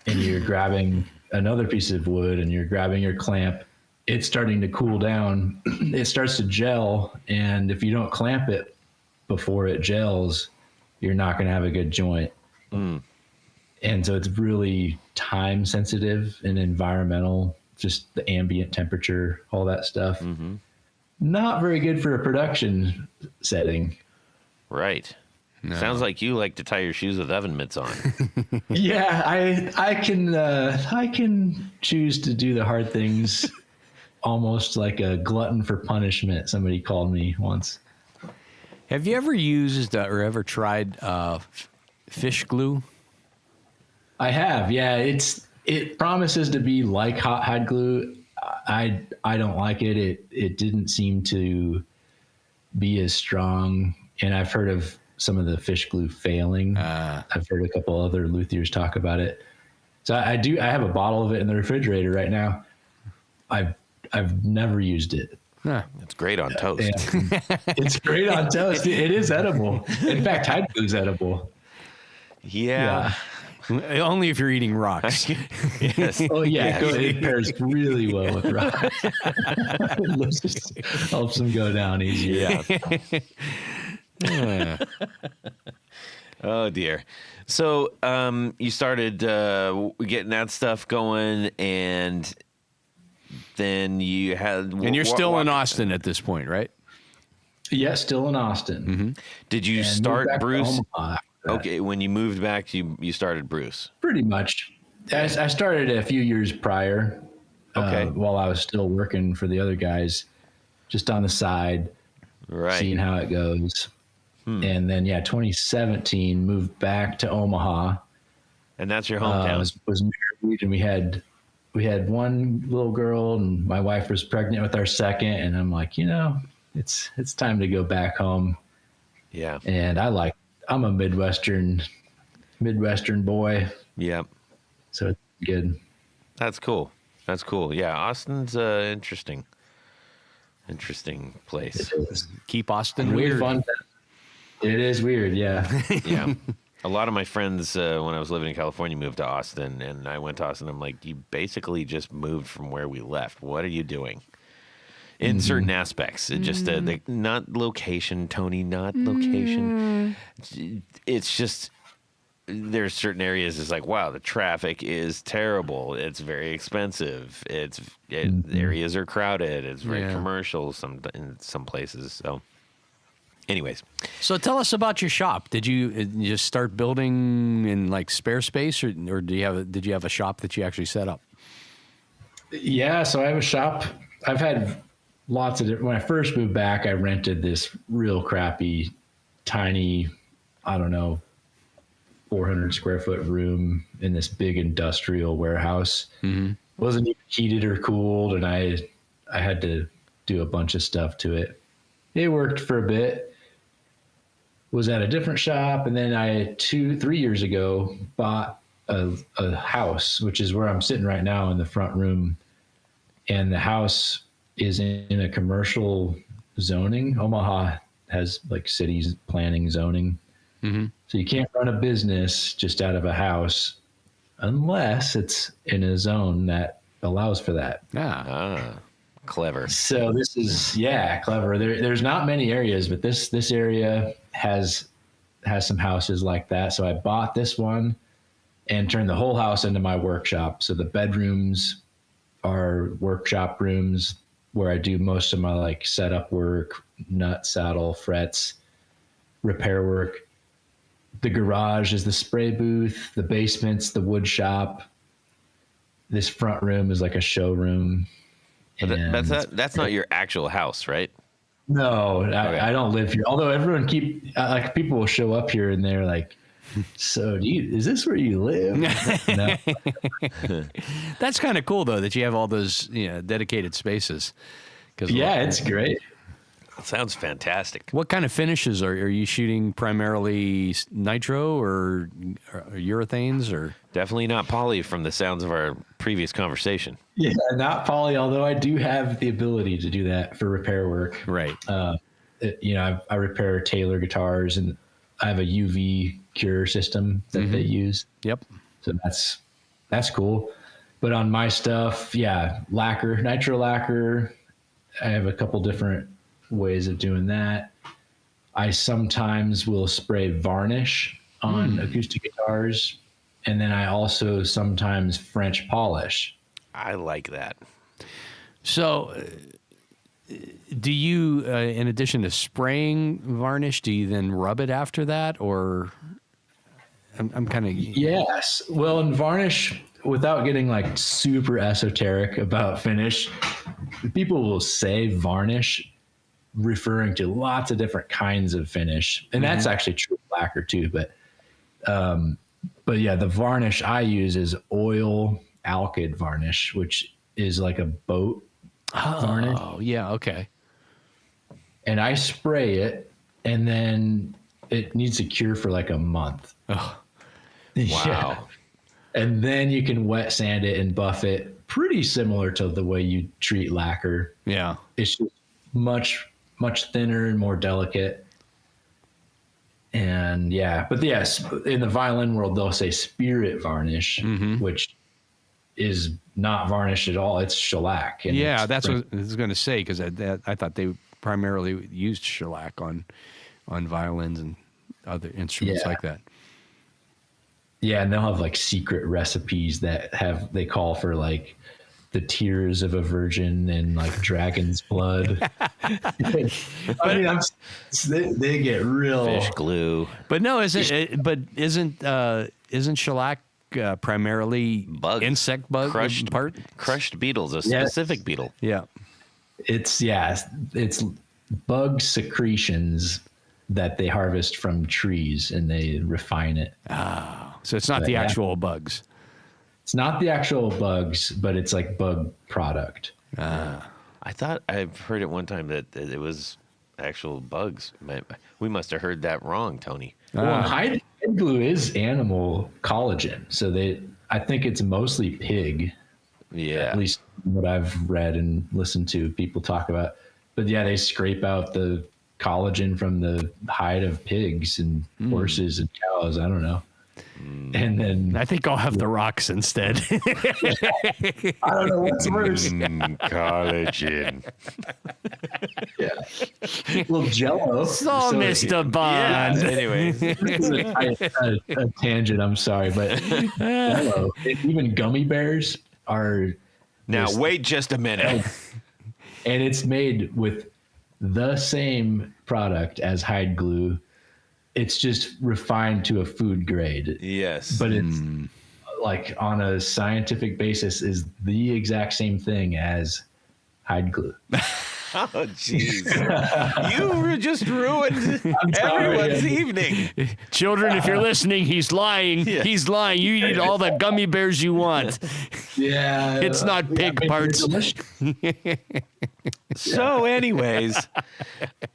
and you're grabbing another piece of wood and you're grabbing your clamp, it's starting to cool down. It starts to gel. And if you don't clamp it before it gels, you're not going to have a good joint. Mm. And so it's really time sensitive and environmental, just the ambient temperature, all that stuff. Mm-hmm. Not very good for a production setting. Right. No. Sounds like you like to tie your shoes with oven mitts on. Yeah, I can choose to do the hard things, almost like a glutton for punishment. Somebody called me once. Have you ever used or ever tried fish glue? I have. Yeah, it promises to be like hot hide glue. I don't like it. It didn't seem to be as strong, and I've heard of some of the fish glue failing. I've heard a couple other luthiers talk about it. So I have a bottle of it in the refrigerator right now. I've never used it. Huh. It's great on toast. It's great on toast. It is edible. In fact, hide glue is edible. Yeah. Only if you're eating rocks. Yes. Oh yeah, yes. It pairs really well with rocks. It just helps them go down easier. Yeah. Oh dear. So you started getting that stuff going, and then you had. And you're still in Austin at this point, right? Yeah, still in Austin. Mm-hmm. Did you start Bruce? Okay, when you moved back, you started Bruce. Pretty much. I started a few years prior. While I was still working for the other guys, just on the side, seeing how it goes. And then 2017 moved back to Omaha, and that's your hometown. Was married, and we had one little girl, and my wife was pregnant with our second, and I'm like, it's time to go back home. Yeah, and I'm a Midwestern boy. Yeah, so it's good. That's cool. Yeah, Austin's interesting place. Keep Austin really weird. Fun. It is weird, yeah. Yeah. A lot of my friends, when I was living in California, moved to Austin, and I went to Austin. I'm like, you basically just moved from where we left. What are you doing? In certain aspects, it just not location, Tony, not location. It's just there's certain areas. It's like, wow, the traffic is terrible. It's very expensive. Areas are crowded. It's very commercial. In some places. So, anyways, So tell us about your shop. Did you just start building in like spare space, or did you have a shop that you actually set up? Yeah, so I have a shop. I've had lots of when I first moved back, I rented this real crappy, tiny, I don't know, 400 square foot room in this big industrial warehouse. Wasn't even heated or cooled, and I had to do a bunch of stuff to it. It worked for a bit. Was at a different shop, and then I 3 years ago bought a house, which is where I'm sitting right now in the front room, and the house is in a commercial zoning. Omaha has like cities planning zoning. So you can't run a business just out of a house unless it's in a zone that allows for that. Clever. So this is, clever. There's not many areas, but this area has some houses like that. So I bought this one and turned the whole house into my workshop. So the bedrooms are workshop rooms where I do most of my like setup work, nut, saddle, frets, repair work. The garage is the spray booth. The basement's the wood shop. This front room is like a showroom. But that's not your actual house, right? No, I don't live here. Although everyone like people will show up here and they're like, so is this where you live? No. That's kind of cool though that you have all those dedicated spaces. It's great. That sounds fantastic. What kind of finishes are you shooting? Primarily nitro or urethanes or? Definitely not poly from the sounds of our previous conversation. Yeah, not poly, although I do have the ability to do that for repair work. Right. I repair Taylor guitars, and I have a UV cure system that they use. Yep. So that's cool. But on my stuff, lacquer, nitro lacquer. I have a couple different ways of doing that. I sometimes will spray varnish on acoustic guitars, and then I also sometimes French polish. I like that. So, do you, in addition to spraying varnish, do you then rub it after that, or? I'm kind of yes. Well, in varnish, without getting like super esoteric about finish, people will say varnish, referring to lots of different kinds of finish, and that's actually true of lacquer too. But the varnish I use is oil alkyd varnish, which is like a boat varnish. Oh, yeah, okay. And I spray it, and then it needs to cure for like a month. Oh, wow. Yeah. And then you can wet sand it and buff it, pretty similar to the way you treat lacquer. Yeah. It's just much thinner and more delicate. And but yes, in the violin world, they'll say spirit varnish, which is not varnish at all. It's shellac. And that's what I was going to say, because I thought they primarily used shellac on violins and other instruments like that. Yeah, and they'll have like secret recipes that they call for like the tears of a virgin and like dragon's blood. I mean, they get real Fish glue. But no, isn't shellac primarily bugs, insect bug crushed beetles, a specific beetle? Yeah, it's bug secretions that they harvest from trees and they refine it. So it's not the actual bugs. It's not the actual bugs, but it's like bug product. I thought I've heard it one time that it was actual bugs. We must have heard that wrong, Tony. Well, hide glue is animal collagen, so I think it's mostly pig. Yeah, at least what I've read and listened to people talk about. But yeah, they scrape out the collagen from the hide of pigs and horses and cows. I don't know. And then I think I'll have the rocks instead. I don't know what's worse. Collagen. Yeah. Well, Jello. So, Mr. Bond. Anyways. This is a tangent. I'm sorry, but Jello, even gummy bears are. Now, wait just a minute. And it's made with the same product as hide glue. It's just refined to a food grade. Yes. But it's like on a scientific basis is the exact same thing as hide glue. Oh, jeez. You just ruined everyone's evening. Children, if you're listening, he's lying. Yeah. He's lying. You eat all the gummy bears you want. Yeah. It's not pig parts. So, anyways.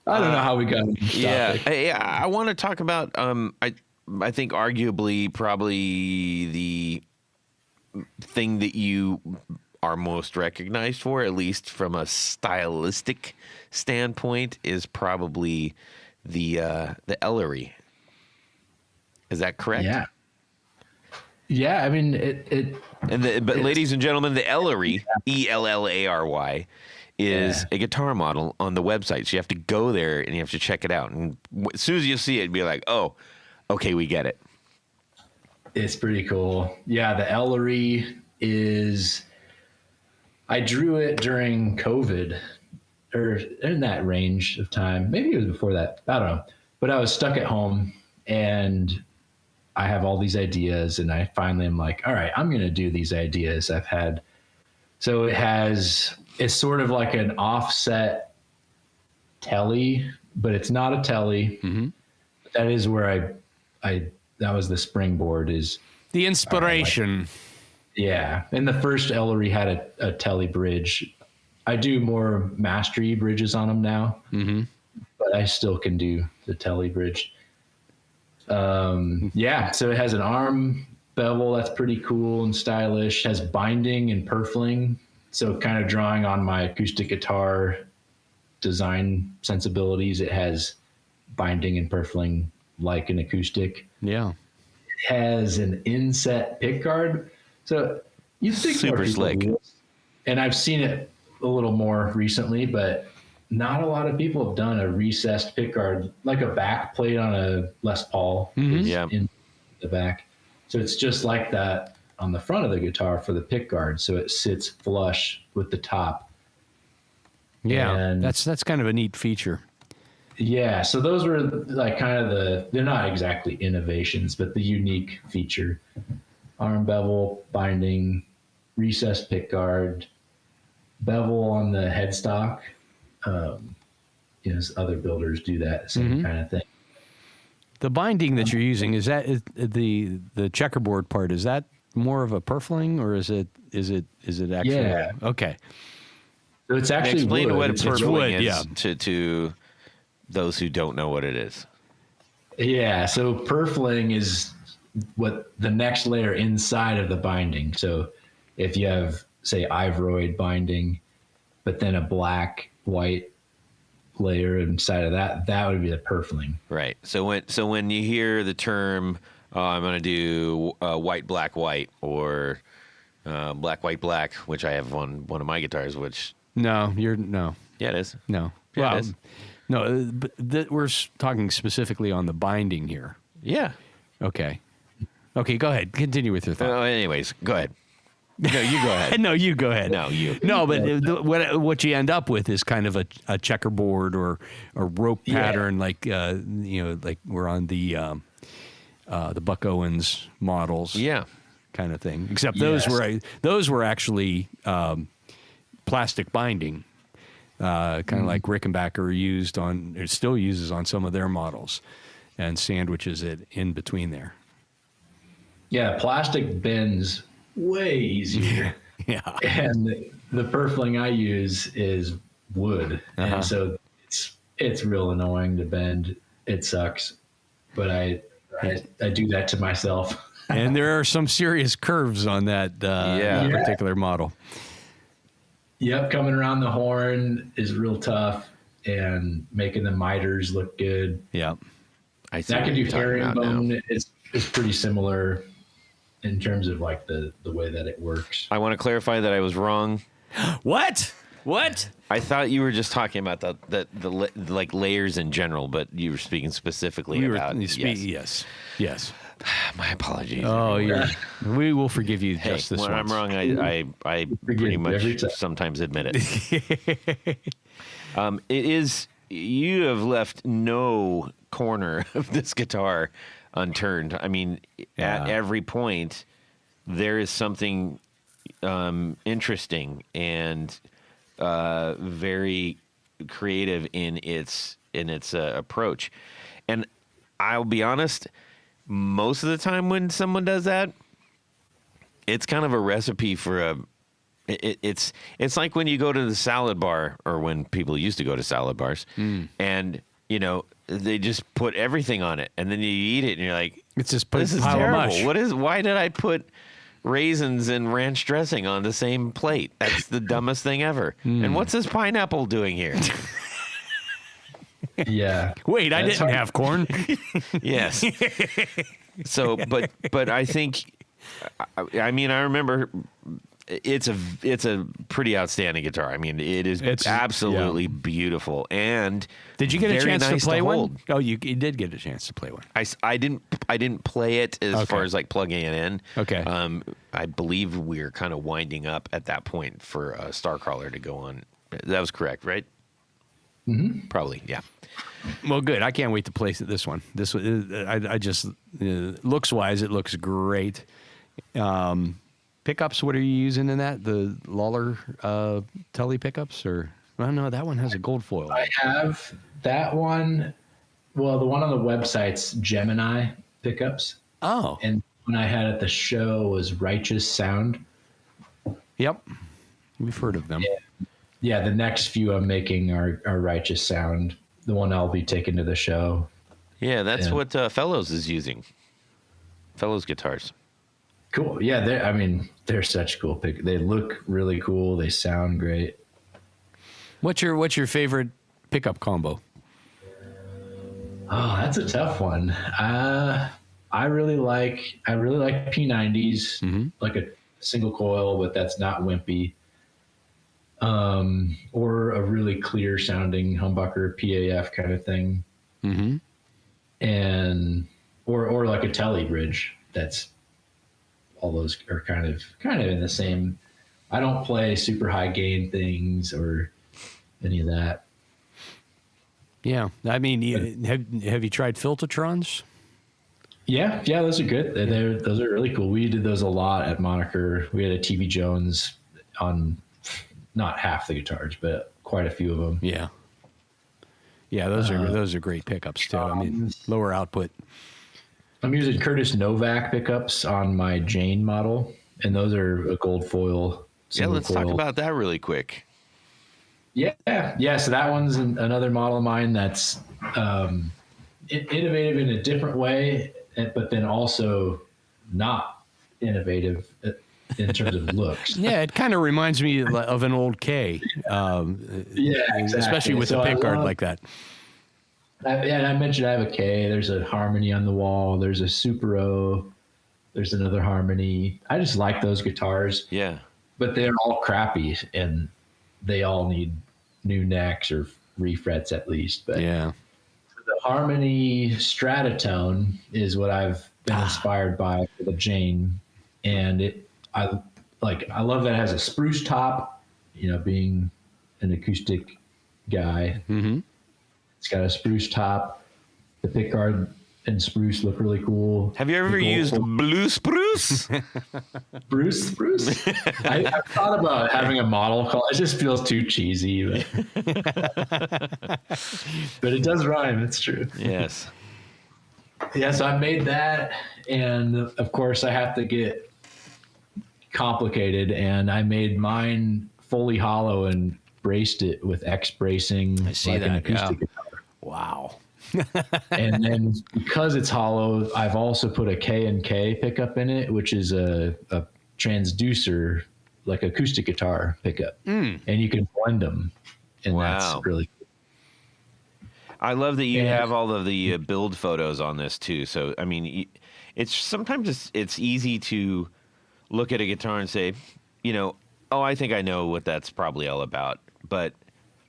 I don't know how we got into this topic. I want to talk about, I think arguably probably the thing that you are most recognized for, at least from a stylistic standpoint, is probably the Ellery. Is that correct? Yeah. Yeah, I mean But ladies and gentlemen, the Ellery, Ellary, is a guitar model on the website. So you have to go there and you have to check it out. And as soon as you see it, be like, oh, okay, we get it. It's pretty cool. Yeah, the Ellery is. I drew it during COVID, or in that range of time. Maybe it was before that. I don't know. But I was stuck at home, and I have all these ideas, and I finally am like, all right, I'm going to do these ideas I've had. So it's sort of like an offset telly, but it's not a telly. Mm-hmm. That is where that was the springboard is. The inspiration. Yeah. And the first Ellery had a telly bridge. I do more mastery bridges on them now, but I still can do the telly bridge. Yeah. So it has an arm bevel. That's pretty cool and stylish. Has binding and purfling. So kind of drawing on my acoustic guitar design sensibilities. It has binding and purfling like an acoustic. Yeah. It has an inset pickguard. So you think Super more people slick. do this. And I've seen it a little more recently, but not a lot of people have done a recessed pickguard, like a back plate on a Les Paul is Yeah. in the back. So it's just like that on the front of the guitar for the pickguard. So it sits flush with the top. Yeah. And That's kind of a neat feature. yeah, so those were like kind of they're not exactly innovations, but the unique feature. Arm bevel, binding, recessed pickguard, bevel on the headstock. Other builders do that same kind of thing. The binding that you're using, is that the checkerboard part? Is that more of a purfling, or is it actually? Yeah. Okay. So it's actually Explain wood. what a It's purfling wood, is yeah. to those who don't know what it is. Yeah, so purfling is what the next layer inside of the binding. So if you have, say, ivoroid binding, but then a black, white layer inside of that would be the purfling. Right. So when you hear the term, I'm going to do white, black, white, or black, white, black, which I have on one of my guitars, which... No. Yeah, it is. No. Yeah, Well, it is. no, but we're talking specifically on the binding here. Yeah. Okay. Okay, go ahead. Continue with your thought. Anyways, go ahead. No, you go ahead. No, you go ahead. No, you. No, but what you end up with is kind of a checkerboard or a rope pattern, like like we're on the Buck Owens models, Yeah. kind of thing. Except those were actually plastic binding, kind of like Rickenbacker still uses on some of their models, and sandwiches it in between there. Yeah, plastic bends way easier. Yeah. And the purfling I use is wood. And so it's real annoying to bend. It sucks. But I do that to myself. And there are some serious curves on that particular model. Yep, coming around the horn is real tough. and making the miters look good. Yeah. I see I what can do you're talking about now. herringbone. It's pretty similar in terms of like the way that it works. I want to clarify that I was wrong. What? What? I thought you were just talking about the like layers in general, but you were speaking specifically about Yes. My apologies. Oh, we will forgive you Hey, just this when once. I'm wrong, I pretty much sometimes admit it. It is, you have left no corner of this guitar unturned. I mean, at every point, there is something interesting and very creative in its approach. And I'll be honest, most of the time when someone does that, it's kind of a recipe for it's like when you go to the salad bar, or when people used to go to salad bars, and they just put everything on it, and then you eat it and you're like, It's just this is pile of terrible. mush. Why did I put raisins and ranch dressing on the same plate? That's the dumbest thing ever. And what's this pineapple doing here? Yeah. Wait, I That's didn't hard. have corn. Yes. So, but I think, I mean, I remember it's a pretty outstanding guitar. I mean, it's absolutely beautiful. And Did you get a very chance nice to play one? hold. Oh, you did get a chance to play one. I didn't play it as Okay. far as like plugging it in. Okay. I believe we're kind of winding up at that point for Starcrawler to go on. That was correct, right? Mm-hmm. Probably, yeah. Well, good. I can't wait to play this one. This I just looks wise, it looks great. Pickups. What are you using in that? The Lawler Tully pickups, or well, no, that one has a gold foil. I have that one. Well, the one on the website's Gemini pickups, Oh, and when I had at the show was Righteous Sound. yep. We've heard of them. Yeah, the next few I'm making are Righteous Sound. The one I'll be taking to the show. Yeah, that's Yeah. what Fellows is using. Fellows guitars. Cool. Yeah, they're such cool pick. They look really cool. They sound great. What's your favorite pickup combo? Oh, that's a tough one. I really like P90s, like a single coil, but that's not wimpy. Or a really clear sounding humbucker PAF kind of thing. Mm-hmm. And or like a Telly bridge. That's all those are kind of in the same. I don't play super high gain things or any of that. Yeah, I mean, have you tried Filtertrons? Yeah, those are good. Those are really cool. We did those a lot at Moniker. We had a TV Jones on not half the guitars, but quite a few of them. Yeah. Yeah, those are great pickups too. I mean, lower output. I'm using Curtis Novak pickups on my Jane model, and those are a gold foil. Yeah, let's talk coil. about that really quick. Yeah. So that one's another model of mine that's innovative in a different way, but then also not innovative in terms of looks. Yeah, it kind of reminds me of an old K. Exactly. Especially with So a I pick guard love- like that. And I mentioned I have a K. There's a Harmony on the wall. There's a Super O. There's another Harmony. I just like those guitars, Yeah. but they're all crappy and they all need new necks or refrets at least. But Yeah. the Harmony Stratotone is what I've been inspired by for the Jane, and I love that it has a spruce top. Being an acoustic guy, it's got a spruce top. The pickguard and spruce look really cool. Have you ever used blue spruce? Spruce? I've thought about having a model called. It just feels too cheesy, but it does rhyme. It's true. Yes. Yeah, so I made that, and of course I have to get complicated, and I made mine fully hollow and braced it with X bracing. I see like an that, yeah. acoustic guitar. Wow. And then because it's hollow, I've also put a K&K pickup in it, which is a transducer, like acoustic guitar pickup, and you can blend them, and Wow. that's really cool. I love that you Yeah. have all of the build photos on this too. So I mean, it's sometimes it's easy to look at a guitar and say, oh, I think I know what that's probably all about. But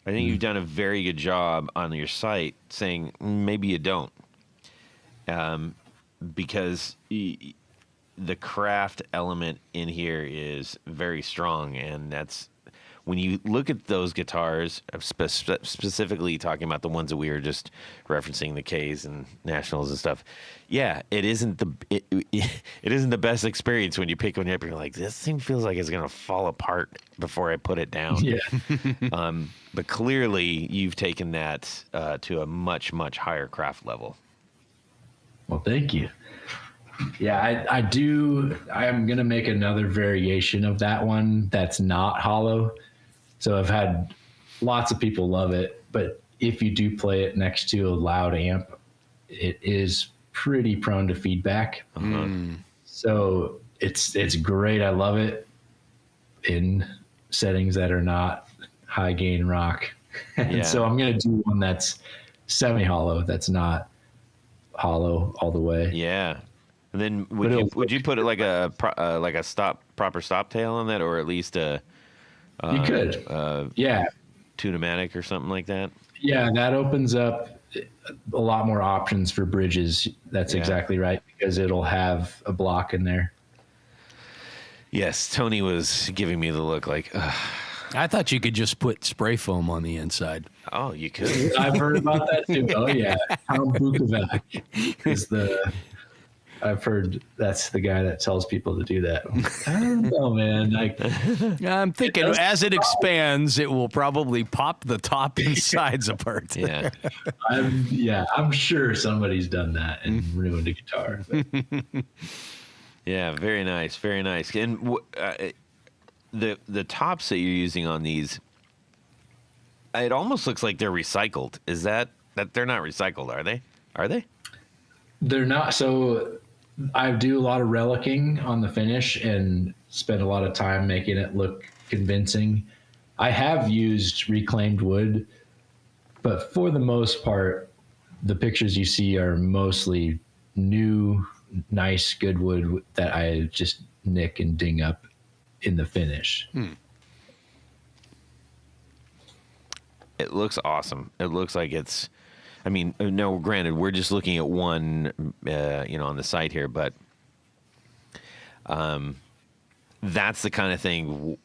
I think you've done a very good job on your site saying maybe you don't, because the craft element in here is very strong, and that's when you look at those guitars, specifically talking about the ones that we were just referencing, the Ks and Nationals and stuff. Yeah, it isn't the best experience when you pick one up and you're like, this thing feels like it's gonna fall apart before I put it down. Yeah. But clearly, you've taken that to a much higher craft level. Well, thank you. Yeah, I do. I am going to make another variation of that one that's not hollow. So I've had lots of people love it, but if you do play it next to a loud amp, it is pretty prone to feedback. So it's great. I love it in settings that are not high gain rock. And so I'm going to do one that's semi-hollow, that's not hollow all the way. Yeah. And then would you put it like a proper stop tail on that, or at least a you could, yeah, Tune-o-matic or something like that? Yeah, that opens up a lot more options for bridges. That's exactly right, because it'll have a block in there. Yes, Tony was giving me the look like, ugh. I thought you could just put spray foam on the inside. Oh, you could. I've heard about that too. Oh yeah, Tom Bukovac is I've heard that's the guy that tells people to do that. I don't know, man. I'm thinking as it expands, it will probably pop the top and sides apart. Yeah. I'm sure somebody's done that and ruined a guitar. But. Yeah, very nice, very nice. And the tops that you're using on these, it almost looks like they're recycled. Is that they're not recycled, are they? Are they? They're not. So I do a lot of relicking on the finish and spend a lot of time making it look convincing. I have used reclaimed wood, but for the most part, the pictures you see are mostly new, nice, good wood that I just nick and ding up in the finish. It looks awesome. It looks like it's, I mean, no, granted, we're just looking at one, on the site here, but that's the kind of thing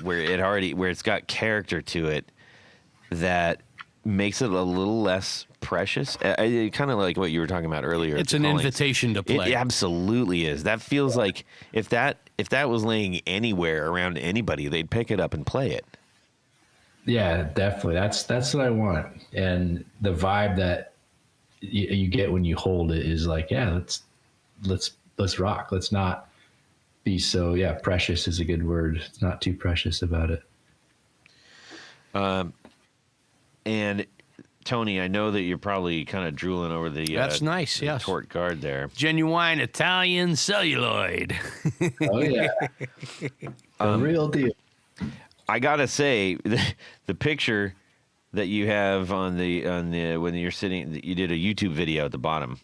where it's got character to it that makes it a little less precious. Kind of like what you were talking about earlier. It's an invitation to play. It absolutely is. That feels like if that was laying anywhere around anybody, they'd pick it up and play it. Yeah, definitely. That's what I want. And the vibe that you get when you hold it is like, yeah, let's rock. Let's not be so, precious is a good word. It's not too precious about it. And Tony, I know that you're probably kind of drooling over the That's nice, the yes. Tort guard there. Genuine Italian celluloid. Oh yeah. The real deal. I gotta say, the picture that you have on the when you're sitting, you did a YouTube video at the bottom.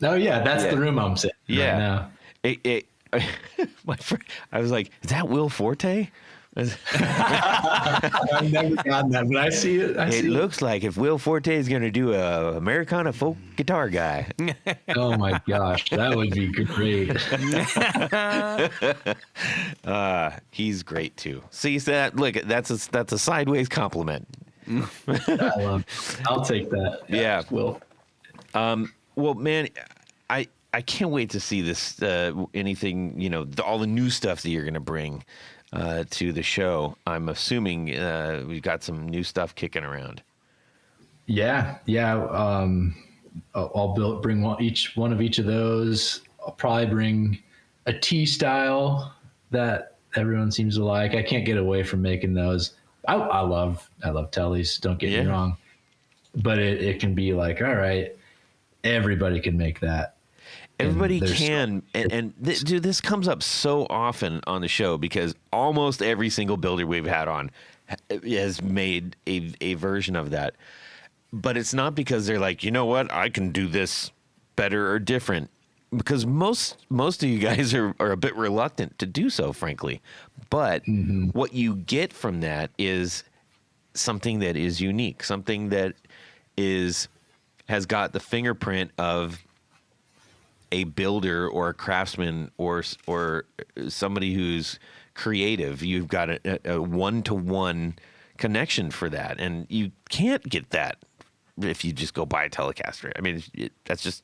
Oh yeah, that's the room I'm sitting in right now. My friend, I was like, is that Will Forte? I've never gotten that, but I see it. It looks like if Will Forte is going to do a Americana folk guitar guy. Oh my gosh, that would be great. He's great too. See that? Look, that's a sideways compliment. I love it. I'll take that. Yeah. Will. Well, man, I can't wait to see this. Anything, all the new stuff that you're going to bring to the show. I'm assuming we've got some new stuff kicking around. Yeah. I'll bring one of each of those. I'll probably bring a T style that everyone seems to like. I can't get away from making those. I love tellies. Don't get me wrong, but it can be like, all right, everybody can make that. Everybody can, dude, this comes up so often on the show because almost every single builder we've had on has made a version of that. But it's not because they're like, you know what, I can do this better or different. Because most of you guys are a bit reluctant to do so, frankly. But what you get from that is something that is unique, something that has got the fingerprint of a builder or a craftsman or somebody who's creative. You've got a one-to-one connection for that, and you can't get that if you just go buy a Telecaster. I mean, that's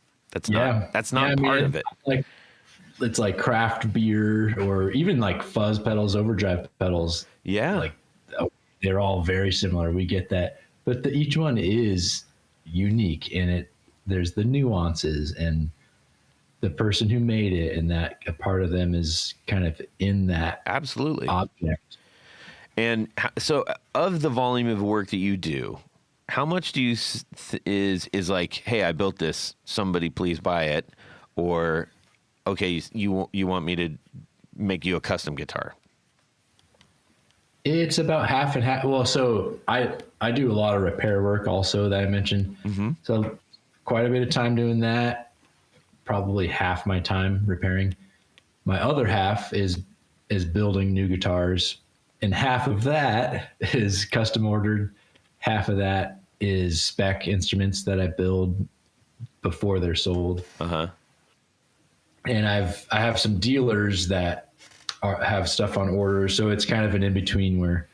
not part of it. Like, it's like craft beer or even like fuzz pedals, overdrive pedals. Yeah. Like they're all very similar. We get that, but each one is unique in it. There's the nuances and the person who made it, and that a part of them is kind of in that absolutely object. And so of the volume of work that you do, how much do you is like, hey, I built this, somebody please buy it, or okay, you want me to make you a custom guitar? It's about half and half. Well, so I do a lot of repair work also that I mentioned. So quite a bit of time doing that, probably half my time repairing. My other half is building new guitars, and half of that is custom ordered. Half of that is spec instruments that I build before they're sold. And I have some dealers that have stuff on order, so it's kind of an in between where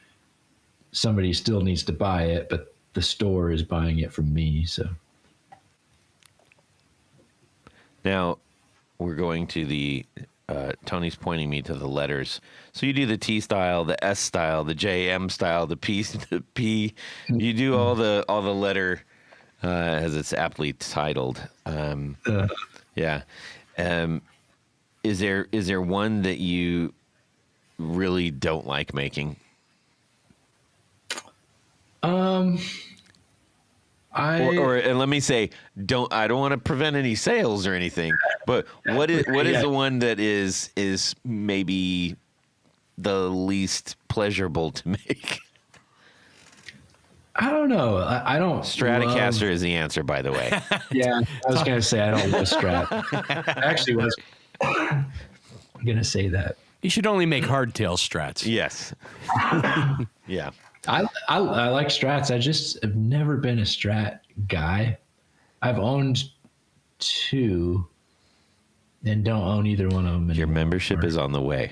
somebody still needs to buy it, but the store is buying it from me. So now we're going to the Tony's pointing me to the letters. So you do the T style, the S style, the JM style, the P. You do all the letter as it's aptly titled. Yeah. Is there one that you really don't like making? and let me say, I don't want to prevent any sales or anything, but what is the one that is maybe the least pleasurable to make? I don't know. I don't. Stratocaster is the answer, by the way. Yeah, I was going to say I don't love Strat. I actually was going to say that. You should only make hardtail Strats. Yes. Yeah. I like Strats. I just have never been a Strat guy. I've owned two and don't own either one of them anymore. Your membership is on the way.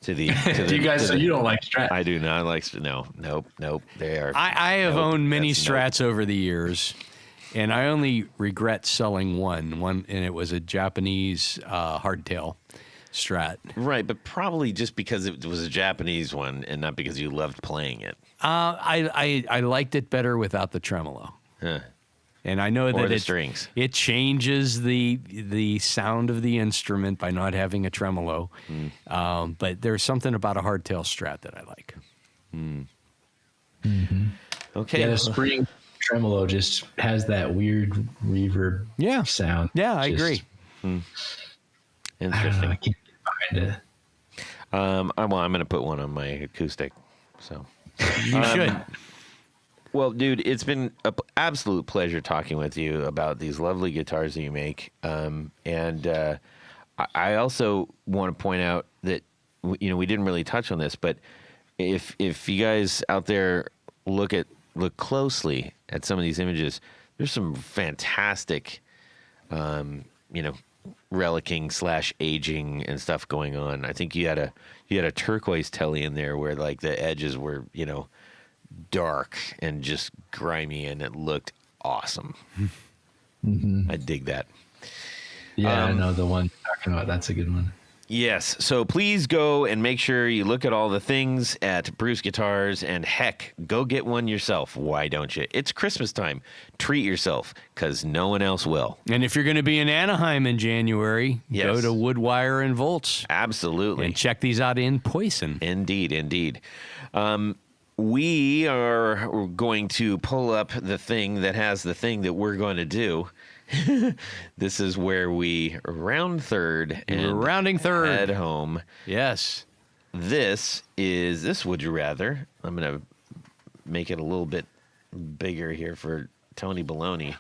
To the you guys, so you don't like Strat? I do not like. Nope. They are. I have owned many Strats over the years, and I only regret selling one, and it was a Japanese hardtail Strat. Right, but probably just because it was a Japanese one, and not because you loved playing it. I liked it better without the tremolo. Huh. And I know that strings. It changes the sound of the instrument by not having a tremolo. But there's something about a hardtail Strat that I like. Okay. Yeah, the spring tremolo just has that weird reverb sound. Yeah, I agree. Interesting. I don't know, I can't get behind it. I'm going to put one on my acoustic. So You should. Well, dude, it's been an absolute pleasure talking with you about these lovely guitars that you make. And I also want to point out that, we didn't really touch on this, but if you guys out there look closely at some of these images, there's some fantastic, relicking / aging and stuff going on. I think you had a turquoise telly in there where like the edges were, dark and just grimy, and it looked awesome. I dig that. Yeah, I know the one you're talking about. That's a good one. Yes. So please go and make sure you look at all the things at Bruce Guitars, and heck, go get one yourself. Why don't you? It's Christmas time. Treat yourself, because no one else will. And if you're going to be in Anaheim in January, go to Woodwire and Volts. Absolutely. And check these out in Poison. Indeed. We are going to pull up the thing that has the thing that we're going to do. This is where we round third and we're rounding third. Head home. Yes. This Would You Rather. I'm going to make it a little bit bigger here for Tony Baloney.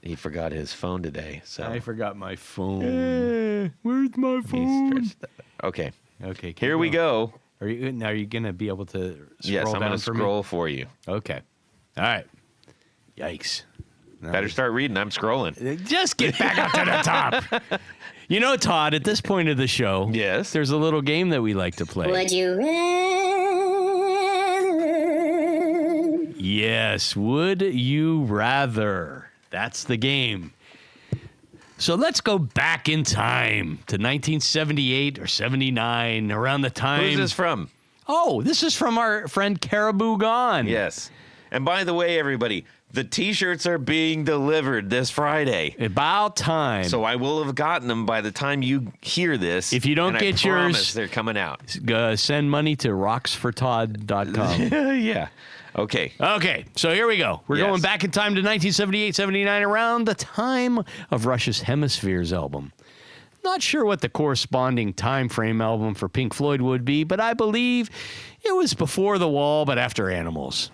He forgot his phone today, so I forgot my phone. Where's my phone? Okay. Okay. Here we go. Are you gonna be able to scroll Yes, I'm down going to for scroll for you. me? Okay. All right. Yikes. Better start reading. I'm scrolling. Just get back up to the top. You know, Todd, at this point of the show, Yes. there's a little game that we like to play. Would you rather? Yes, would you rather? That's the game. So let's go back in time to 1978 or 79, around the time. Who's this from? Oh, this is from our friend Caribou Gone. Yes. And by the way, everybody, the T-shirts are being delivered this Friday. About time. So I will have gotten them by the time you hear this. If you don't and get I yours, promise they're coming out. Send money to rocksfortodd.com. Yeah. Okay. Okay, so here we go. We're Yes. going back in time to 1978, 79, around the time of Rush's Hemispheres album. Not sure what the corresponding time frame album for Pink Floyd would be, but I believe it was before The Wall, but after Animals.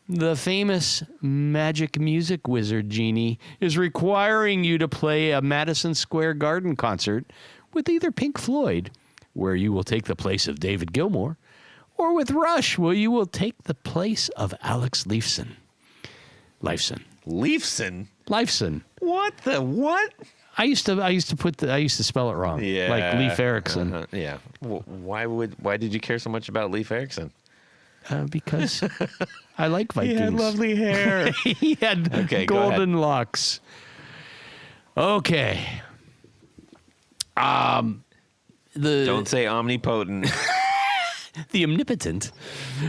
The famous magic music wizard Genie is requiring you to play a Madison Square Garden concert with either Pink Floyd, where you will take the place of David Gilmour, or with Rush, where you will take the place of Alex Lifeson. Leifson? What the what? I used to spell it wrong. Yeah. Like Leif Erikson. Yeah. Why did you care so much about Leif Erikson? Because I like Vikings. hair. He had Okay, go golden locks. Okay. Don't say omnipotent. The omnipotent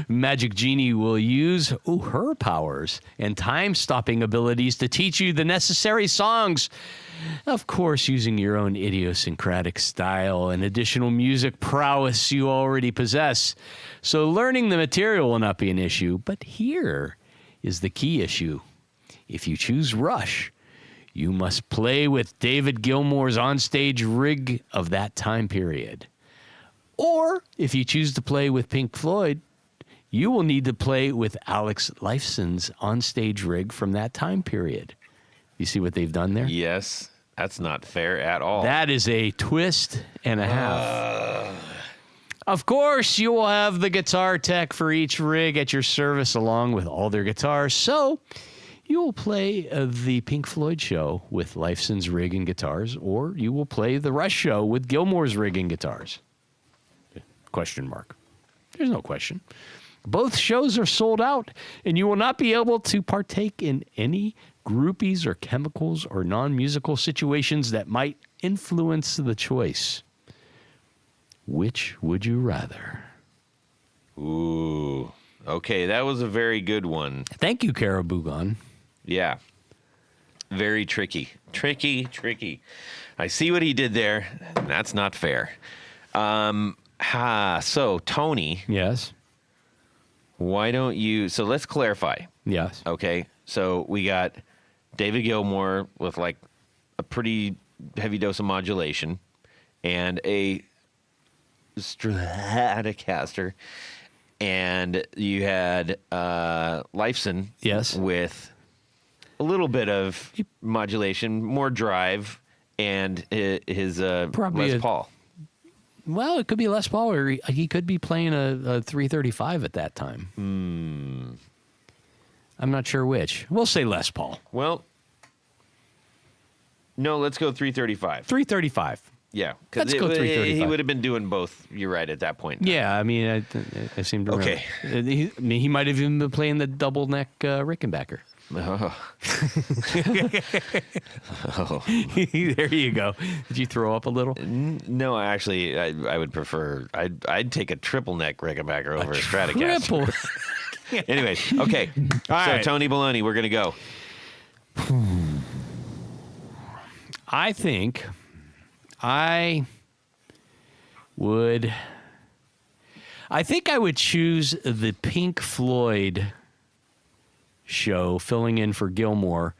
Magic Genie will use her powers and time-stopping abilities to teach you the necessary songs. Of course, using your own idiosyncratic style and additional music prowess you already possess. So learning the material will not be an issue, but here is the key issue. If you choose Rush, you must play with David Gilmour's onstage rig of that time period. Or if you choose to play with Pink Floyd, you will need to play with Alex Lifeson's onstage rig from that time period. You see what they've done there? Yes. That's not fair at all. That is a twist and a half. Of course, you will have the guitar tech for each rig at your service along with all their guitars. So you will play the Pink Floyd show with Lifeson's rig and guitars, or you will play the Rush show with Gilmour's rig and guitars. Question mark. There's no question. Both shows are sold out, and you will not be able to partake in any groupies or chemicals or non-musical situations that might influence the choice. Which would you rather? Ooh. Okay, that was a very good one. Thank you, Caribou Gone. Yeah. Very tricky. Tricky. I see what he did there. That's not fair. So, Tony, Yes. why don't you... So, let's clarify. Yes. Okay, so we got David Gilmour with like a pretty heavy dose of modulation and a Stratocaster, and you had Lifeson, Yes. with a little bit of modulation, more drive, and his Probably Les Paul. Well, it could be Les Paul, or he could be playing a 335 at that time. I'm not sure which. We'll say Les Paul. Well, no, let's go 335. 335. Yeah, Let's go 335. He would have been doing both. You're right at that point. Yeah, I mean, I seem to remember. Okay. He might have even been playing the double neck Rickenbacker. Oh. There you go. Did you throw up a little? No, actually, I would prefer. I'd take a triple neck Rickenbacker over a Stratocaster. Triple. Anyways, okay. All right. Tony Baloney, we're gonna go. I think I would choose the Pink Floyd show filling in for Gilmour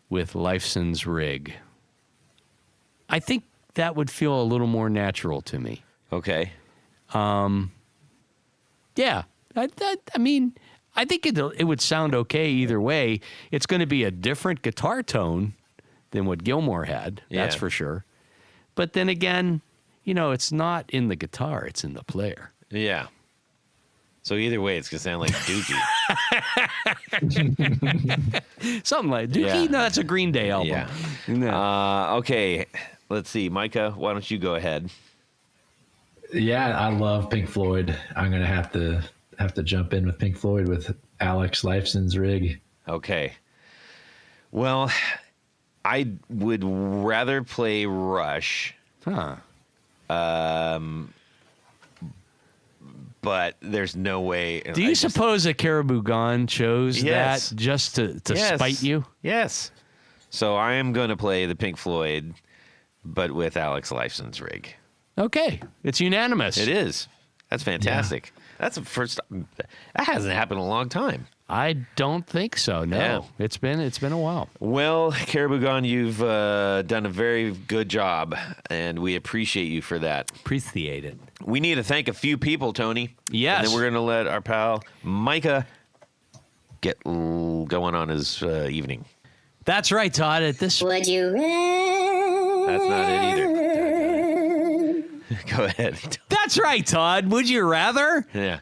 with Lifeson's rig. I think that would feel a little more natural to me. Okay. Yeah. I mean, I think it would sound okay either way. It's going to be a different guitar tone than what Gilmore had. That's Yeah. for sure. But then again, it's not in the guitar, it's in the player. Yeah. So either way, it's going to sound like Dookie. Something like Dookie. Yeah. No, that's a Green Day album. Yeah. No. Okay. Let's see. Micah, why don't you go ahead? Yeah, I love Pink Floyd. I'm gonna have to jump in with Pink Floyd with Alex Lifeson's rig. Okay. Well, I would rather play Rush, Huh. but there's no way. Do you suppose that Caribou Gone chose Yes. that just to Yes. spite you? Yes. So I am going to play the Pink Floyd, but with Alex Lifeson's rig. Okay. It's unanimous. It is. That's fantastic. That's the first. That hasn't happened in a long time. I don't think so. No. Yeah. It's been a while. Well, Caribou Gone, you've done a very good job, and we appreciate you for that. Appreciate it. We need to thank a few people, Tony. Yes. And then we're going to let our pal Micah get going on his evening. That's right, Todd. At this Would you rather? That's not it either. Go ahead. That's right, Todd. Would you rather? Yeah.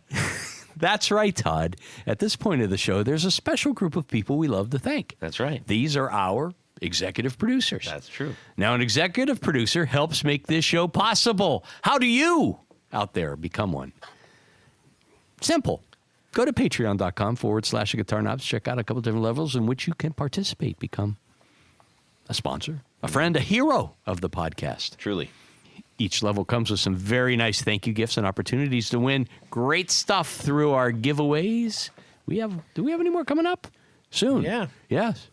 That's right, Todd. At this point of the show, there's a special group of people we love to thank. That's right. These are our executive producers. That's true. Now, an executive producer helps make this show possible. How do you out there become one? Simple. Go to patreon.com/guitar knobs. Check out a couple different levels in which you can participate. Become a sponsor, a friend, a hero of the podcast. Truly. Each level comes with some very nice thank you gifts and opportunities to win great stuff through our giveaways. Do we have any more coming up? Soon. Yeah. Yes.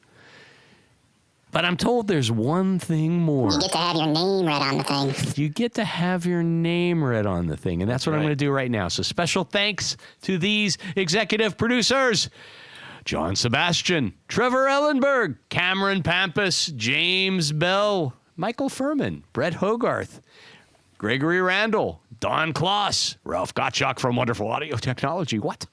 But I'm told there's one thing more. You get to have your name read on the thing. You get to have your name read on the thing, and that's what I'm right. going to do right now. So special thanks to these executive producers: John Sebastian, Trevor Ellenberg, Cameron Pampas, James Bell, Michael Furman, Brett Hogarth, Gregory Randall, Don Kloss, Ralph Gottschalk from Wonderful Audio Technology. What?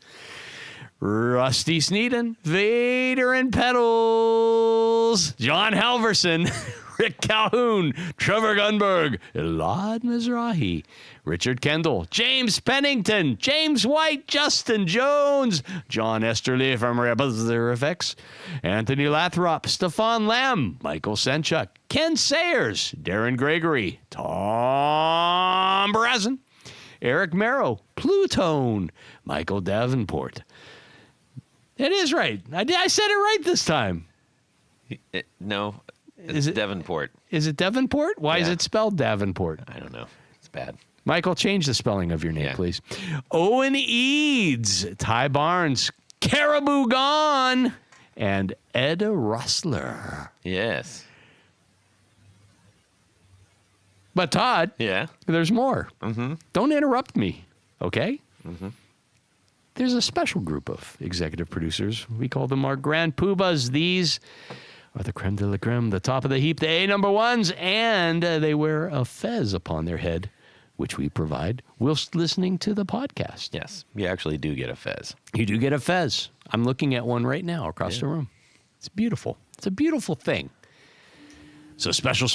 Rusty Sneeden, Vader and Pedals, John Halverson, Rick Calhoun, Trevor Gunberg, Elad Mizrahi, Richard Kendall, James Pennington, James White, Justin Jones, John Esterly from Rebuzzer Effects, Anthony Lathrop, Stefan Lamb, Michael Senchuk, Ken Sayers, Darren Gregory, Tom Brazen, Eric Merrow, Plutone, Michael Davenport. It is right. I said it right this time. No. It's Is it- Devonport. Is it Davenport? Why is Yeah. it spelled Davenport? I don't know. It's bad. Michael, change the spelling of your name, Yeah. please. Owen Eads, Ty Barnes, Caribou Gone, and Ed Russler. Yes. But Todd, Yeah. there's more. Mm-hmm. Don't interrupt me, okay? Mm-hmm. There's a special group of executive producers. We call them our Grand Poobahs. These are the creme de la creme, the top of the heap, the A number ones, and they wear a fez upon their head, which we provide whilst listening to the podcast. Yes. You actually do get a fez. You do get a fez. I'm looking at one right now across the room. It's beautiful. It's a beautiful thing. So special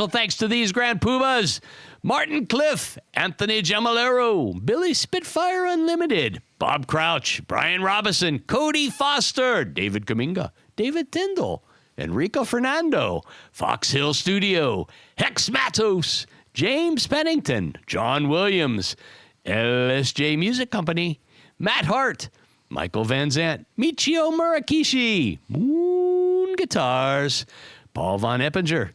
thanks to these Grand Poobahs: Martin Cliff, Anthony Gemalero, Billy Spitfire Unlimited, Bob Crouch, Brian Robinson, Cody Foster, David Kaminga, David Tyndall, Enrico Fernando, Fox Hill Studio, Hex Matos, James Pennington, John Williams, LSJ Music Company, Matt Hart, Michael Van Zant, Michio Murakishi, Moon Guitars, Paul Von Eppinger,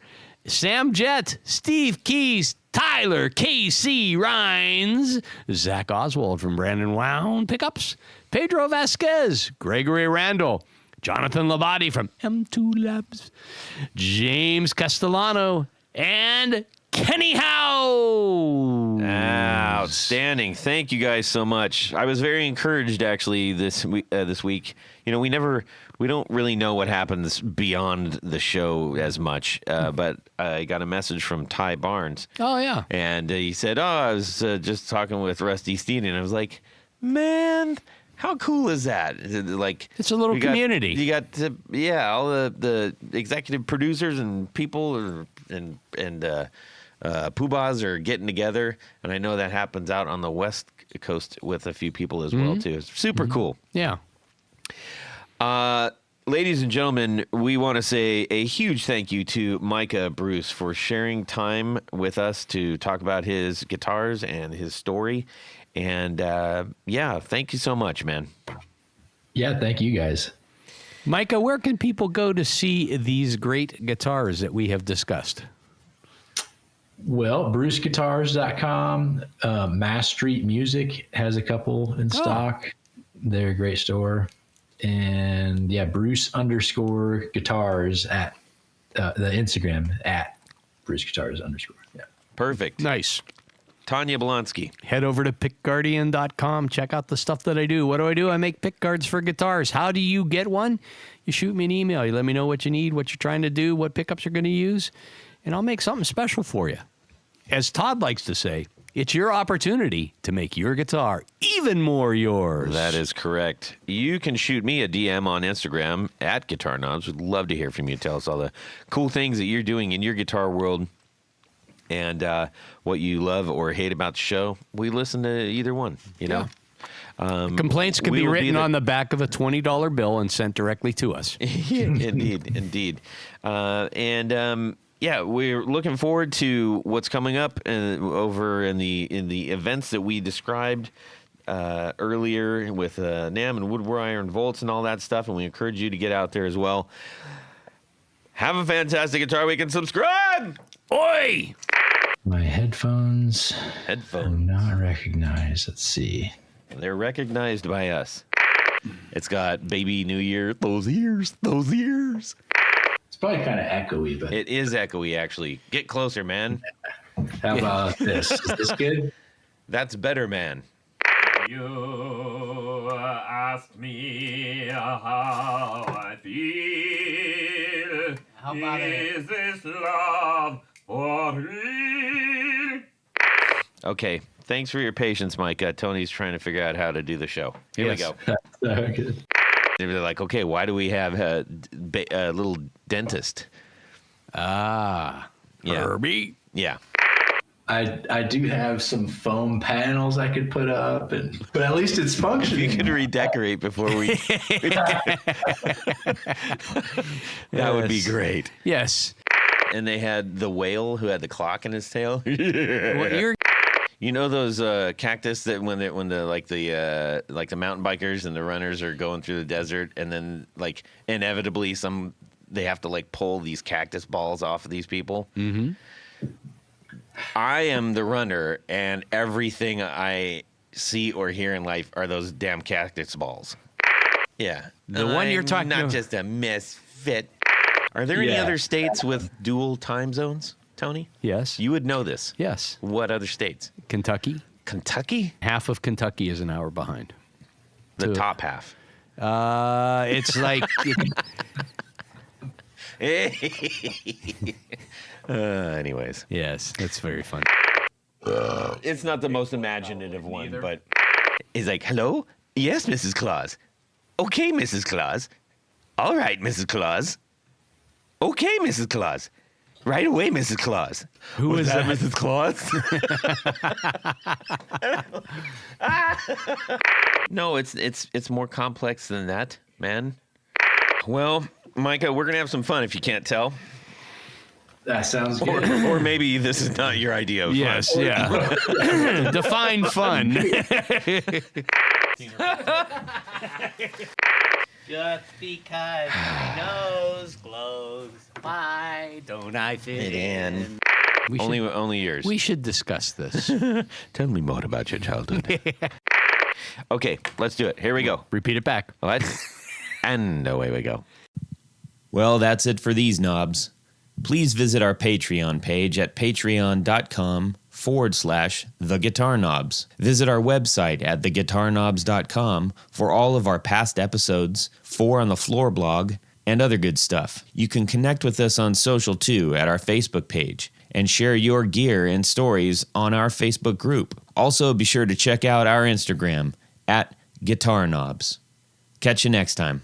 Sam Jett, Steve Keys, Tyler K.C. Rhines, Zach Oswald from Brandon Wound Pickups, Pedro Vasquez, Gregory Randall, Jonathan Labate from M2 Labs, James Castellano, and Kenny Howe. Outstanding. Thank you guys so much. I was very encouraged actually this week. You know, we don't really know what happens beyond the show as much, but I got a message from Ty Barnes. Oh, yeah. And he said, I was just talking with Rusty Steen, and I was like, man, How cool is that? Like, It's a little community. You got all the executive producers and people and poobahs are getting together, and I know that happens out on the West Coast with a few people as well too. It's super cool. Yeah. Ladies and gentlemen, we want to say a huge thank you to Micah Bruce for sharing time with us to talk about his guitars and his story. And thank you so much, man. Yeah, thank you guys. Micah, where can people go to see these great guitars that we have discussed? Well, bruceguitars.com. Mass Street Music has a couple in stock. They're a great store. And Bruce_guitars at the Instagram at bruceguitars_. Yeah. Perfect. Nice. Tanya Blonsky. Head over to pickguardian.com. Check out the stuff that I do. What do? I make pick guards for guitars. How do you get one? You shoot me an email. You let me know what you need, what you're trying to do, what pickups you're going to use, and I'll make something special for you. As Todd likes to say, it's your opportunity to make your guitar even more yours. That is correct. You can shoot me a DM on Instagram at Guitar Knobs. We'd love to hear from you. Tell us all the cool things that you're doing in your guitar world and what you love or hate about the show. We listen to either one, you know. Complaints can be written on the back of a $20 bill and sent directly to us. Indeed. We're looking forward to what's coming up over in the events that we described earlier with NAMM and Woodward Iron Volts and all that stuff, and we encourage you to get out there as well. Have a fantastic Guitar Week and subscribe! Oi! My headphones are not recognized. Let's see. They're recognized by us. It's got Baby New Year, those ears. It's probably kind of echoey, but It is echoey, actually. Get closer, man. how about this? Is this good? That's better, man. You asked me how I feel. How about Is this love for real? Okay. Thanks for your patience, Micah. Tony's trying to figure out how to do the show. Here we go. So good. They're like, okay, why do we have a little dentist? Herbie. Yeah. I do have some foam panels I could put up, but at least it's You functioning. could redecorate before we. That would be great. Yes. And they had the whale who had the clock in his tail. Well, you're You know those cactus that when the mountain bikers and the runners are going through the desert, and then like inevitably they have to like pull these cactus balls off of these people. Mm-hmm. I am the runner, and everything I see or hear in life are those damn cactus balls. Yeah, The one you're talking not about- just a misfit. Are there any Yeah. other states with dual time zones, Tony? Yes. You would know this. Yes. What other states? Kentucky. Kentucky? Half of Kentucky is an hour behind. The Two. top half. It's like Anyways. yes, that's very fun. It's not the most imaginative one, but he's like, hello? Yes, Mrs. Claus. Okay, Mrs. Claus. All right, Mrs. Claus. Okay, Mrs. Claus. Right away, Mrs. Claus. Who Was is that, that? Mrs. Claus? No, it's more complex than that, man. Well, Micah, we're gonna have some fun if you can't tell. That sounds good. Or maybe this is not your idea of fun. Yes, yeah. Define fun. Just because my nose glows, why don't I fit in? We Only yours. we should discuss this. Tell me more about your childhood. Okay, let's do it. Here we go. Repeat it back. What? And away we go. Well, that's it for these knobs. Please visit our Patreon page at patreon.com/theguitarknobs. Visit our website at theguitarknobs.com for all of our past episodes, 4 on the Floor blog, and other good stuff. You can connect with us on social too at our Facebook page and share your gear and stories on our Facebook group. Also, be sure to check out our Instagram at Guitar Knobs. Catch you next time.